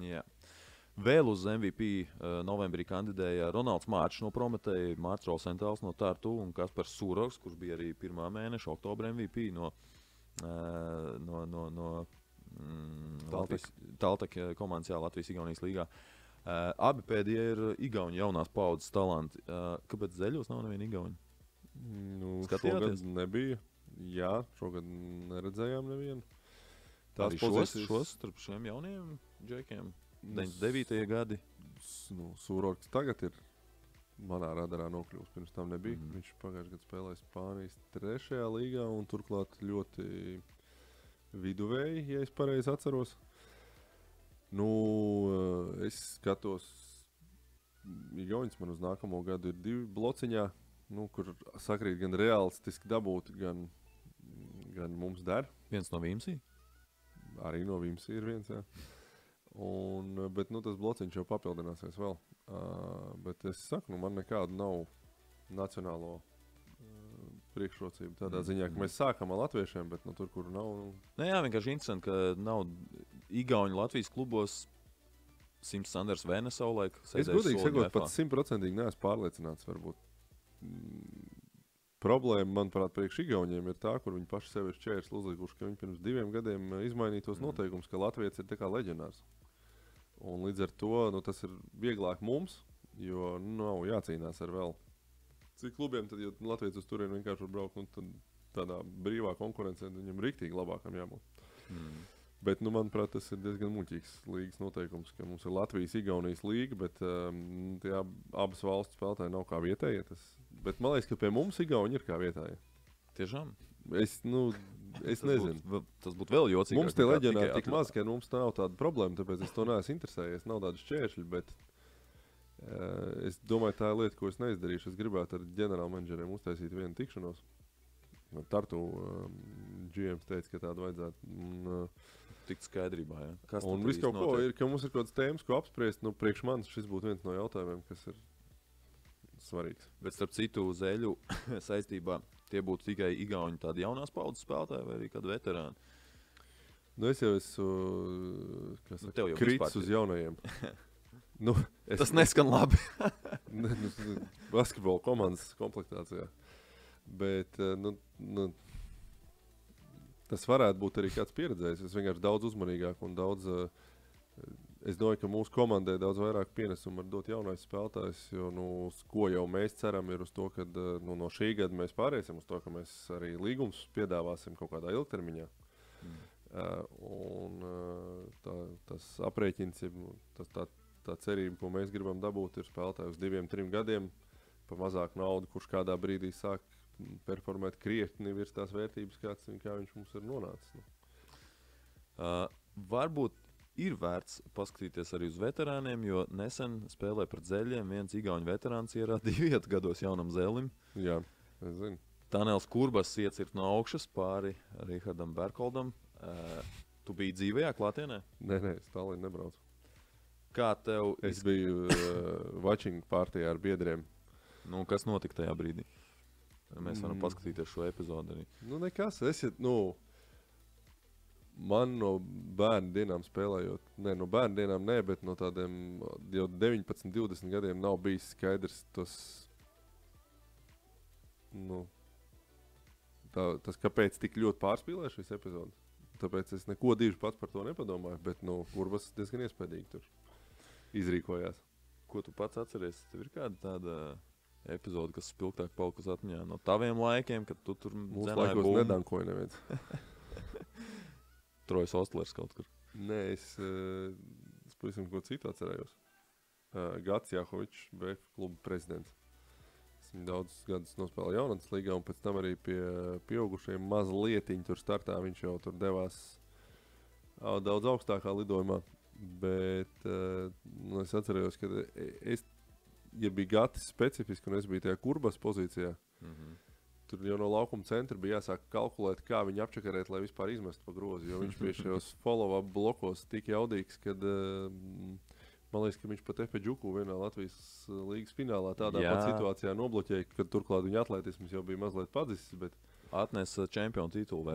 Jā. Vēl uz MVP novembrī kandidēja Ronalds Mārčs no Prometēja, Mārts Rosentāls no Tartu un Kaspars Sūroks, kurš bija arī 1. mēneša oktobra MVP no Talteka komandas Latvijas-Igaunijas līgā. Abi pēdējie ir Igauņu jaunās paudzes talanti. Kāpēc Zeļos nav neviena Igauņa? Šogad nebija. Jā, šogad neredzējām nevienu. Tās pozīcijas šos starp šiem jauniem džekiem? 99. gadi. Sūroks tagad ir manā radarā nokļūst. Pirms tam nebija. Viņš pagājušajā gadā spēlēja Spānijas 3. līgā un turklāt ļoti viduvēji, ja es pareizi atceros. Es skatos, Igauņas man uz nākamo gadu ir 2 blociņā, kur sakrīt gan realistiski dabūt, gan mums der. Viens no Vimsī? Arī no Vimsī ir viens, jā. Bet tas blociņš jau papildināsies vēl. Bet es saku, man nekādu nav nacionālo priekšrocību tādā ziņā, ka mēs sākam ar latviešiem, bet tur, kur nav... Jā, vienkārši interesanti, ka nav Igauņu Latvijas klubos Sims Sanders Vēne savulaik. Es godīgi sakot, pat 100% neesmu pārliecināts varbūt. Problēma, manuprāt, priekš Igauņiem ir tā, kur viņi paši sevi ir šķērsli uzlikuši, ka viņi pirms 2 gadiem izmainītos noteikums, ka Latvijas ir tā kā leģionārs. Un līdz ar to tas ir vieglāk mums, jo nav jācīnās ar vēl Cik klubiem tad, jo Latvijas uz turieni vienkārši var braukt, un tad tādā brīvā konkurencē viņam riktīgi labākam jābūt. Bet, manuprāt, tas ir diezgan muļķīgs līgas noteikums, ka mums ir Latvijas-Igaunijas līga, bet tie abas valsts spēlētāji nav kā vietējie. Bet man liekas, ka pie mums Igauni ir kā vietējie. Tiešām? Es nezinu. Tas būtu vēl jocīgāk. Mums tie leģionāri tik maz, ka mums nav tāda problēma, tāpēc es to neesmu interesējies. Nav tāda šķēršļi, bet es domāju, tā ir lieta, ko es neizdarīšu. Es gribētu ar ģenerālmenedžeriem uztaisīt vienu tikšanos. Tartu GMs teica, ka tādu vajadzētu. Tikt skaidrībā, jā. Un viss kaut ko ir, ka mums ir kaut kāds tēmas, ko apspriest. Priekš manis šis būtu viens no jautājumiem, kas ir svarīgs. Bet starp citu Zeļu saistībā tie būtu tikai Igauņi tādi jaunās paudzes spēlētāji vai arī kādi veterāni? Es jau esmu kritis uz jaunajiem. Tas neskan labi. Basketbola komandas komplektācijā. Bet tas varētu būt arī kāds pieredzējis. Es vienkārši daudz uzmanīgāk un daudz. Es domāju, ka mūsu komandai daudz vairāk pienesumu var dot jaunais spēlētājs. Jo, ko jau mēs ceram, ir uz to, ka no šī gada mēs pāriesim uz to, ka mēs arī līgumus piedāvāsim kaut kādā ilgtermiņā. Tas aprēķins, tā cerība, ko mēs gribam dabūt, ir spēlētāji uz 2-3 gadiem par mazāk naudu, kurš kādā brīdī sāk performēt krietni virs tās vērtības, kā viņš mums ir nonācis. Varbūt ir vērts paskatīties arī uz veterāniem, jo nesen spēlē pret Zeļiem viens igauņu veterāns ierāda 2 gados jaunam Zelim. Jā, es zinu. Tanels Kurbas iecirt no augšas pāri Rihardam Berkoldam. Tu biji dzīvajā klātienē? Nē, es tālāk nebraucu. Kā tev? Es biju watching partijā ar biedriem. Kas notika tajā brīdī? Mēs varam paskatīties šo epizodu arī. Nekas. Man no bērnu dienām spēlējot, no bērnu dienām ne, bet no tādiem jau 19, 20 gadiem nav bijis skaidrs tas kāpēc tik ļoti pārspīlēja šīs epizodes. Tāpēc es neko diži pats par to nepadomāju, bet Kurbas diezgan iespējīgi tur izrīkojās. Ko tu pats atceries? Tev ir kāda tāda epizode, kas spilgtāk palikusi atmiņā no taviem laikiem, kad tu tur mūsu laikos nedankoja neviens. Trojas Ostlers kaut kur. Nē, es pavisam ko citu atcerējos. Gats Jahovičs, BF kluba prezidents. Viņu daudz gadus nospēlēja jaunatnes līgā, un pēc tam arī pie pieaugušajiem mazlietiņi tur startā. Viņš jau tur devās daudz augstākā lidojumā. Bet es atcerējos, ka ja bija Gatis specifiski, un es biju tajā Kurbas pozīcijā, tur jau no laukuma centra bija jāsāk kalkulēt, kā viņu apčakarēt, lai vispār izmestu pa grozi. Jo viņš bija šajos follow-up blokos tik jaudīgs, kad man liekas, ka viņš pat Efe Džuku vienā Latvijas līgas finālā tādā pat situācijā nobloķēja, kad turklāt viņa atletisms jau bija mazliet padzisis. Atnesa čempionu titulu.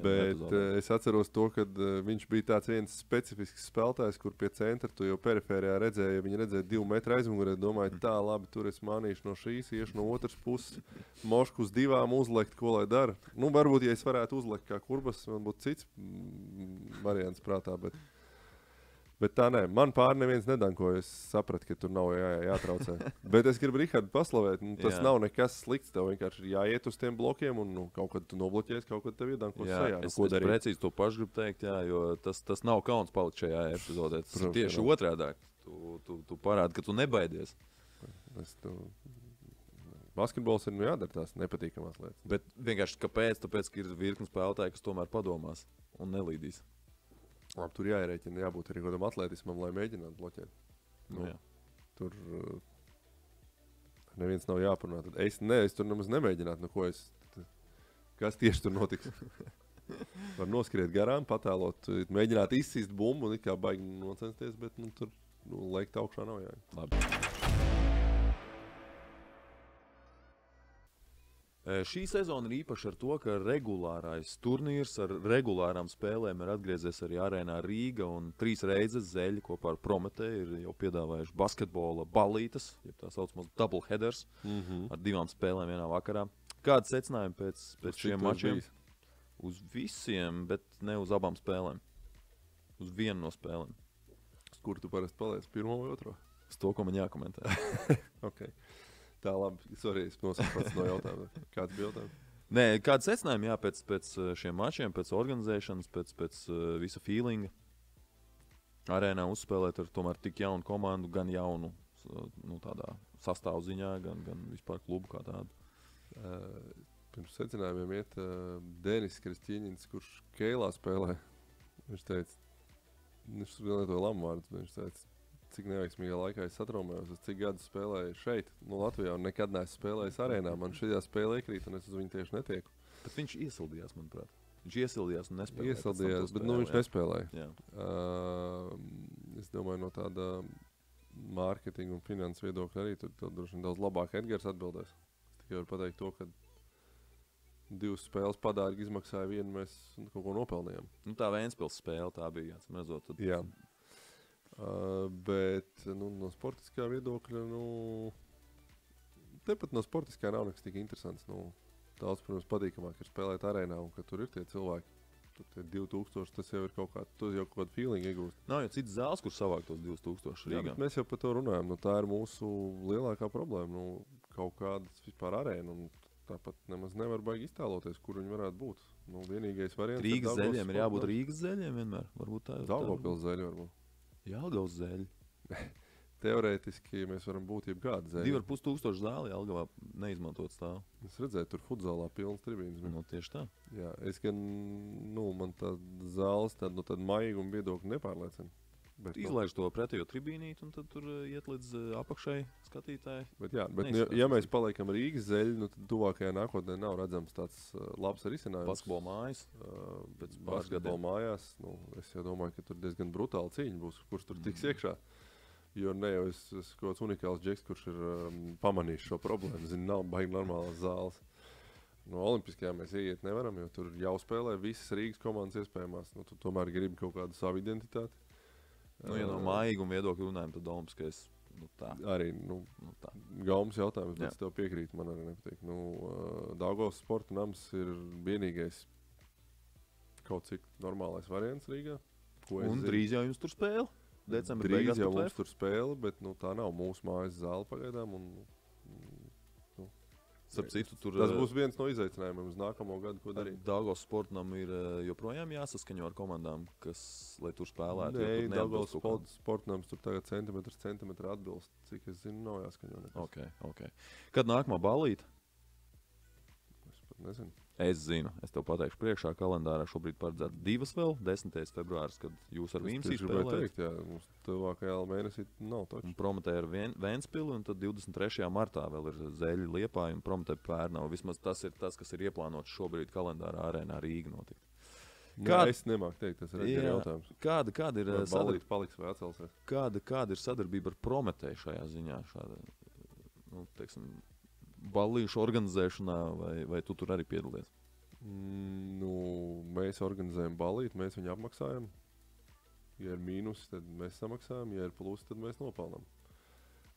Bet es atceros to, ka viņš bija tāds viens specifisks spēlētājs, kur pie centra tu jau perifērijā redzēji, ja viņi redzēja 2 metru aizmugurē, domāju, tā labi, tur es manīšu no šīs, iešu no otras puses, mošku uz 2 uzlekt, ko lai dara. Varbūt, ja es varētu uzlekt kā Kurbas, man būtu cits variants prātā, bet tā nē, man pār neviens nedankoja, es sapratu, ka tur nav jātraucē. Bet es gribu Rihardu paslavēt, tas nav nekas slikts, tev vienkārši ir jāiet uz tiem blokiem un kaut kad tu nobloķēs, kaut kad tev iedankos sajā. Es precīzi to pašu gribu teikt, jo tas nav kauns palikt šajā epizodē. Tas ir tieši otrādāk. Tu parādi, ka tu nebaidies. Basketbols ir jādara tās nepatīkamās lietas. Bet vienkārši kāpēc? Tāpēc, ka ir virkni spēlētāji, kas tomēr padomās un nelīdīs. Tur jāierēķina, jābūt arī kādam atletismam, lai mēģinātu bloķēt. Tur neviens nav jāparunā. Es tur nemaz nemēģinātu, kas tieši tur notiks. Var noskriet garām, patēlot, mēģināt izsist bumbu un it kā baigi nocensties, bet tur leikt augšā nav jāiet. Labi. Šī sezona ir īpaša ar to, ka regulārais turnīrs ar regulārām spēlēm ir atgriezies arī arēnā Rīga, un 3 reizes Zeļi kopā ar Prometēju ir jau piedāvājuši basketbola balītes, jeb tā saucamās double headers, ar 2 spēlēm vienā vakarā. Kādi secinājumi pēc šiem mačiem? Uz visiem, bet ne uz abām spēlēm. Uz vienu no spēlēm. Uz kuru tu parasti paliec? Pirmo vai otro? Uz to, ko man jākomentē. Okay. Tā labi, sorry, es nosaucu pats no jautājuma. Kāds bija jautājums? Nē, kāda secinājuma, jā, pēc šiem mačiem, pēc organizēšanas, pēc visa feelinga arēnā uzspēlēt ar tomēr tik jaunu komandu, gan jaunu tādā sastāvziņā, gan vispār klubu kā tādu. Pirms secinājumiem iet Denis Kristīņins, kurš Keilā spēlē. Viņš teica, viņš lietoja lamvārdus, viņš teica, cik neveiksmīgā laikā es satraumējos, cik gadus spēlēju šeit, Latvijā, un nekad neesmu spēlējis arēnā. Man šajā spēlē iekrīt, un es uz viņu tieši netieku. Bet viņš iesildījās, manuprāt. Viņš iesildījās un nespēlēja. Iesildījās, bet viņš nespēlēja. Jā. Es domāju, no tāda mārketinga un finanses viedokļa arī tur droši vien daudz labāk Edgars atbildēs. Es tikai varu pateikt to, ka 2 spēles padārgi izmaksāja vienu, mēs kaut ko nopelnījām. Tā Vēnspils spēle tā bija, jāatsimredzot. Tad... Jā. Bet no sportiskā viedokļa, tepat no sportiskā nav nekas tik interesants. Daudz, protams, patīkamāk ir spēlēt arēnā, un ka tur ir tie cilvēki. Tur tie 2000, tas jau ir kaut kāda feeling iegūst. Nav jau cits zāles, kur savākt tos 2000 Rīgā. Jā, mēs jau par to runājam. Tā ir mūsu lielākā problēma. Kaut kādas vispār arēna, un tāpat nemaz nevar baigi iztēloties, kur viņi varētu būt. Vienīgais variants Rīgas zeļiem ir jābūt Rīgas zeļiem vienmēr. Varbūt tā ir. Daugavpils zeļi varbūt. Jelgavas zeļi. Teorētiski mēs varam būt jebkāda zeļa. 2500 zāli Jelgavā neizmantot stāv. Es redzēju, tur futzālā pilnas tribīnes. Tieši tā. Jā, es gan, man tā zāles tāda maiguma viedokļa nepārliecina. Izlaiž to pretējo tribīnīti un tad tur iet līdz apakšai skatītāji. Ja mēs paliekam Rīgas zeļi, tad tuvākajā nākotnē nav redzams tāds labs risinājums. Basketbola mājas. Basketbola mājās. Es jau domāju, ka tur diezgan brutāla cīņa būs, kurš tur tiks iekšā. Jo ne jau es kaut kāds unikāls džeks, kurš ir pamanījis šo problēmu. Nav baigi normālās zāles. No Olimpiskajā mēs ieiet nevaram, jo tur jau spēlē visas Rīgas komandas iespējamās. Tu tomēr gribi kaut kādu savu identitāti. Ja no mājīguma viedokļa runājam, tad Olimpiskais tā. Arī tā. Gaumas jautājums, bet es tev piekrītu, man arī nepatīk. Daugavas sporta nams ir vienīgais kaut cik normālais variants Rīgā. Un drīz jau jums tur spēle? Drīz jau mums tur spēle, bet tā nav mūsu mājas zāle pagaidām. Tas būs viens no izaicinājumiem uz nākamo gadu, ko darīt. Daugavas sportam ir joprojām jāsaskaņo ar komandām, lai tur spēlētu. Nē, Daugavas sportam tur tagad centimetru atbilst, cik es zinu, nav jāskaņo nekas. Okay. Kad nākamā ballīte? Es pat nezinu. Es zinu, es tev pateikšu priekšā kalendārā šobrīd paredzēt 2 vēl, 10. februāris, kad jūs ar Vimsī spēlējat. Jā, mums tuvākajā mēnesī nav taču. Un Prometē ar Vēnspili, un tad 23. martā vēl ir Zeļi Liepāja un Prometē Pērnava. Vismaz tas ir tas, kas ir ieplānots šobrīd kalendārā arēnā Rīga notikt. Es nemāku teikt, tas ir jautājums. Kāda ir ballīte paliks vai atcelsies? Kāda ir sadarbība ar Prometē šajā ziņā? Ballīšu organizēšanā, vai tu tur arī piedalies? Mēs organizējam ballīti, mēs viņu apmaksājam. Ja ir mīnus, tad mēs samaksājam, ja ir plus, tad mēs nopelnam.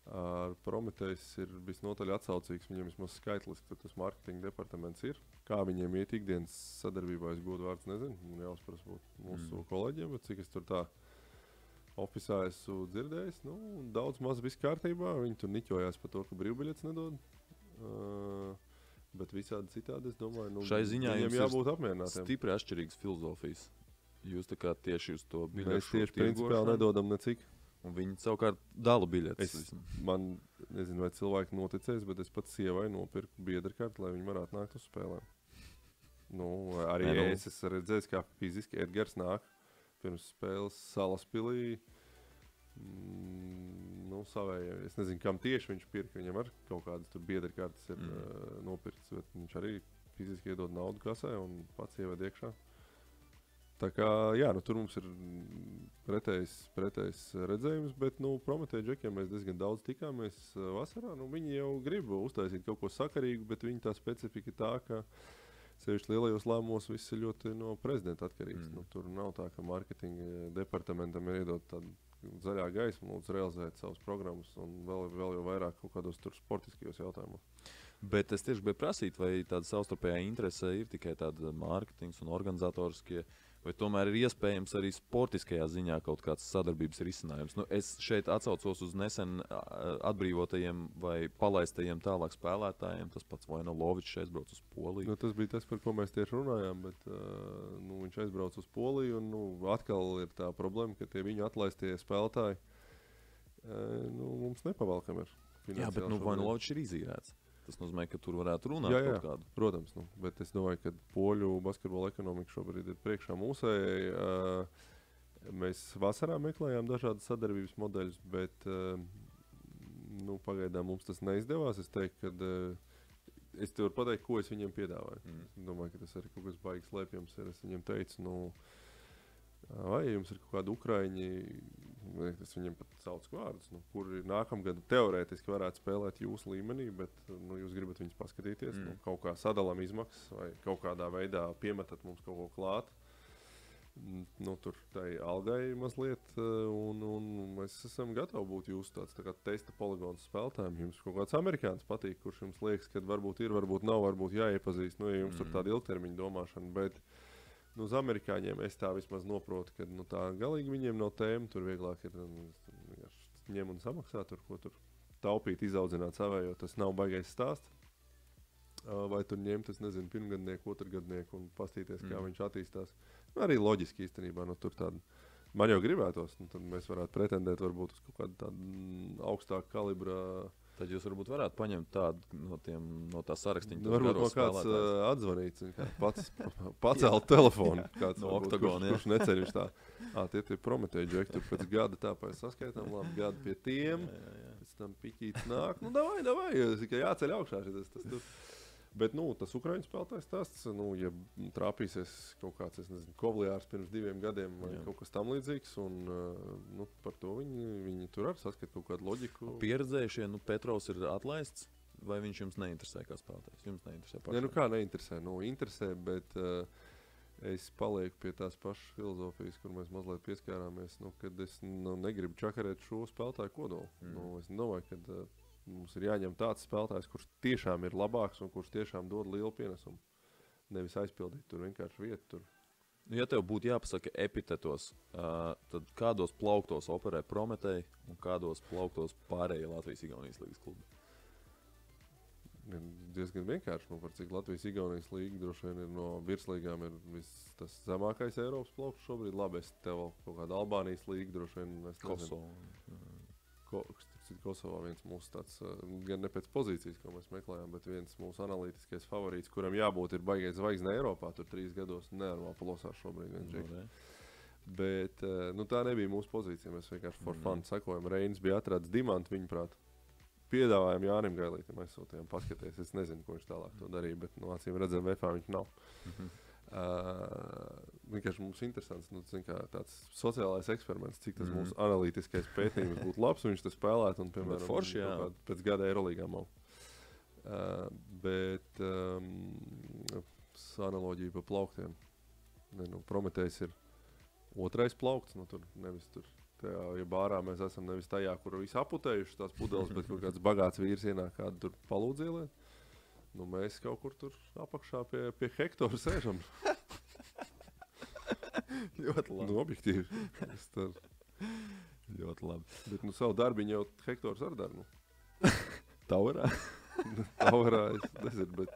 Ar Prometējs ir visnotaļ atsaucīgs, viņiem vismaz skaitliski, tad tas marketinga departaments ir. Kā viņiem iet ikdienas sadarbībā, es godu vārds nezinu, man jāuzpras būt mūsu kolēģiem, bet cik es tur tā ofisā esmu dzirdējis, daudz maz viss kārtībā, viņi tur niķojās par to, ka brīvbiļets nedod. Bet visādi citādi, es domāju, šai ziņā viņiem jābūt apmierinātiem. Stipri atšķirīgas filozofijas. Jūs tā kā tieši uz to biļešu mēs tieši principiāli nedodam necik. Un viņi savukārt dala biļetes. Man nezinu, vai cilvēki noticēs, bet es pats sievai nopirku biedrkarti, lai viņi varētu nākt uz spēlēm. Arī es esmu redzējis, kā fiziski Edgars nāk pirms spēles Salaspilī. Savējā. Es nezinu, kam tieši viņš pirka. Viņam ar kaut kādas tur biedrkartes ir nopirkts, bet viņš arī fiziski iedod naudu kasē un pats ieved iekšā. Tā kā, tur mums ir pretējs redzējums, bet, Prometēja džekiem mēs diezgan daudz tikāmies vasarā. Viņi jau grib uztaisīt kaut ko sakarīgu, bet viņa tā specifika ir tā, ka sevišķi lielajos lēmumos viss ir ļoti no prezidenta atkarīgs. Tur nav tā, ka marketinga departamentam ir iedot tādu zaļā gaisma, lūdzu realizēt savus programmas un vēl jau vairāk kaut kādos tur sportiskajos jautājumos. Bet es tieši gribēju prasīt, vai tāda savstarpējā interese ir tikai tāda mārketings un organizatoriskie, Vai tomēr ir iespējams arī sportiskajā ziņā kaut kāds sadarbības risinājums? Es šeit atsaucos uz nesen atbrīvotajiem vai palaistajiem tālāk spēlētājiem. Tas pats Vojnalovičs aizbrauc uz Poliju. Tas bija tas, par ko mēs tieši runājām, bet viņš aizbrauc uz Poliju un atkal ir tā problēma, ka tie viņu atlaistie spēlētāji mums nepavalkam ir. Jā, bet Vojnalovičs ir izīrēts. Tas nozīmē, ka tur varētu runāt kaut kādu. Protams, bet es domāju, ka poļu basketbola ekonomika šobrīd ir priekšā mūsējai. Mēs vasarā meklējām dažādas sadarbības modeļus, bet pagaidām mums tas neizdevās. Es teiktu, ka es te varu pateikt, ko es viņiem piedāvāju. Es domāju, ka tas arī kaut kas baigs slēpjams ir. Es viņiem teicu, vai jums ir kaut kādi ukraiņi, es viņiem pat sauc vārdus, kuri nākamgad teorētiski varētu spēlēt jūsu līmenī, bet jūs gribat viņus paskatīties, kaut kā sadalām izmaksas vai kaut kādā veidā piemetat mums kaut ko klāt. Tur tai algai mazliet, un mēs esam gatavi būt jūsu tāds tā kā testa poligons spēlētājiem. Jums kaut kāds amerikāns patīk, kurš jums liekas, ka varbūt ir, varbūt nav, varbūt jāiepazīst, ja jums tur tāda ilgtermiņa domāšana, bet uz amerikāņiem es tā vismaz noprotu, ka tā galīgi viņiem nav tēma. Tur vieglāk ir ņem un samaksā, ko tur taupīt, izaudzināt savējo. Tas nav baigais stāsts. Vai tur ņemt, es nezinu, pirmgadnieku, otrgadnieku un pastīties, kā viņš attīstās. Arī loģiski īstenībā. Tur tāda, man jau gribētos, tad mēs varētu pretendēt varbūt uz kaut kādu tādu augstāku kalibra. Tad jūs varbūt varētu paņemt tādu no tā sarakstiņa. Varbūt no kāds atzvanīts, pats pacelt telefonu. Kāds no Oktagona, kurš neceļ viņš tā. Tie ir Prometēji džekti, tur pēc gada tāpēc saskaitām, labi, gadu pie tiem. Pēc tam piķīts nāk. Davai, tikai jāceļ augšā šitas. Bet, tas ukraiņu spēlētājs stāsts, ja trāpīsies kaut kāds, es nezinu, Kovlijārs pirms 2 gadiem vai kaut kas tam līdzīgs, un par to viņi tur arī saskat kaut kādu loģiku. Pieredzējušie, Petrovs ir atlaists, vai viņš jums neinteresē kā spēlētājs? Jums neinteresē pašai? Kā neinteresē? Interesē, bet es palieku pie tās pašas filozofijas, kur mēs mazliet pieskārāmies, kad es negribu čakarēt šo spēlētāju kodolu. Es domāju, ka mums ir jāņem tāds spēlētājs, kurš tiešām ir labāks un kurš tiešām dod lielu pienesumu. Nevis aizpildīt tur vienkārši vietu. Ja tev būtu jāpasaka epitetos, tad kādos plauktos operē Prometēji un kādos plauktos pārējie Latvijas-Igaunijas līgas klubi? Diezgan vienkārši. Par cik Latvijas-Igaunijas līga droši vien ir no virslīgām ir tas zemākais Eiropas plaukts šobrīd. Labi, es tev vēl kaut kāda Albānijas līga droši vien. Kosovā viens mūsu tāds, gan ne pēc pozīcijas, ko mēs meklējām, bet viens mūsu analītiskais favorīts, kuram jābūt ir baigais zvaigzne Eiropā, tur 3 gados nenormāli plosās šobrīd viens džeks. Bet tā nebija mūsu pozīcija, mēs vienkārši for fun sakojam. Reinis bija atradis dimantu, viņuprāt. Piedāvājām Jānim Gailītam, aizsūtījām paskaties, es nezinu, ko viņš tālāk to darīja, bet acīm redzam, VFā viņš nav. Vienkārši mums interesants tāds sociālais eksperiments, cik tas mūsu analītiskais pētījums būtu labs, un viņš te spēlētu un, piemēram, forši, pēc gada Eirolīgā mau. Bet analoģija pa plauktiem. Prometējs ir otrais plaukts, tur nevis tur. Tajā, ja bārā mēs esam nevis tajā, kur visi aputējuši tās pudeles, bet kaut kāds bagāts vīrs ienāk kādu tur palūdz ieliet. Mēs kaut kur tur apakšā pie Hektora sēžam. Ļoti labi. Objektīvi. Ļoti labi. Bet savu darbiņu jau Hektors ar darbu. Tauerā? Tauerā, es nezinu, bet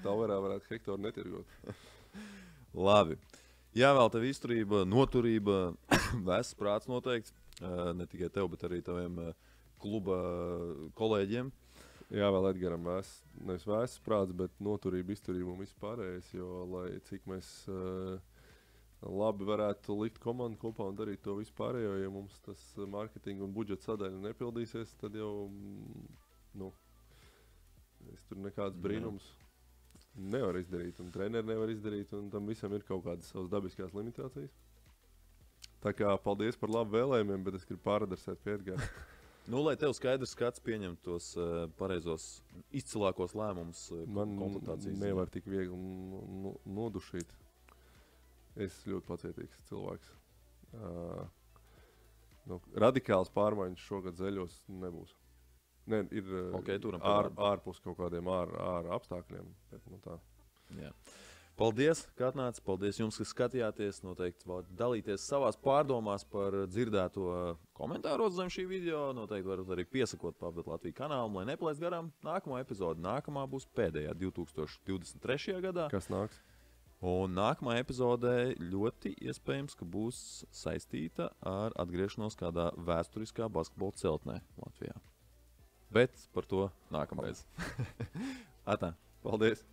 Tauerā varētu Hektoru netirgot. Labi. Jāvēl tev izturība, noturība, vēsts prāts noteikti. Ne tikai tev, bet arī taviem kluba kolēģiem. Jā, vēl Edgaram nevis vēsts prāts, bet noturība, izturība un viss pārējais, jo lai cik mēs labi varētu likt komandu kopā un darīt to visu pārējo, ja mums tas mārketinga un budžeta sadaļa nepildīsies, tad jau, es tur nekāds brīnums nevar izdarīt, un treneri nevar izdarīt, un tam visam ir kaut kādas savas dabiskās limitācijas. Tā kā paldies par labu vēlējumiem, bet es gribu pāradresēt pie Edgara. Lai tev skaidrs skats pieņem tos pareizos izcilākos lēmumus konsultācijas. Man nevar tik viegli nodušīt. Es ļoti pacietīgs cilvēks. Radikāls pārmaiņas šogad Zeļos nebūs. Ir ārpus kaut kādiem ārapstākļiem. Bet, tā. Jā. Paldies, ka atnācāt. Paldies jums, kas skatījāties. Noteikti dalīties savās pārdomās par dzirdēto komentāros zem šī video. Noteikti varat arī piesakot PAF Bet Latvija kanālam, lai nepalaist garām nākamo epizodi. Nākamā būs pēdējā 2023. gadā. Kas nāks? Un nākamā epizodē ļoti iespējams, ka būs saistīta ar atgriešanos kādā vēsturiskā basketbola celtnē Latvijā. Bet par to nākamreiz. Atā. Paldies!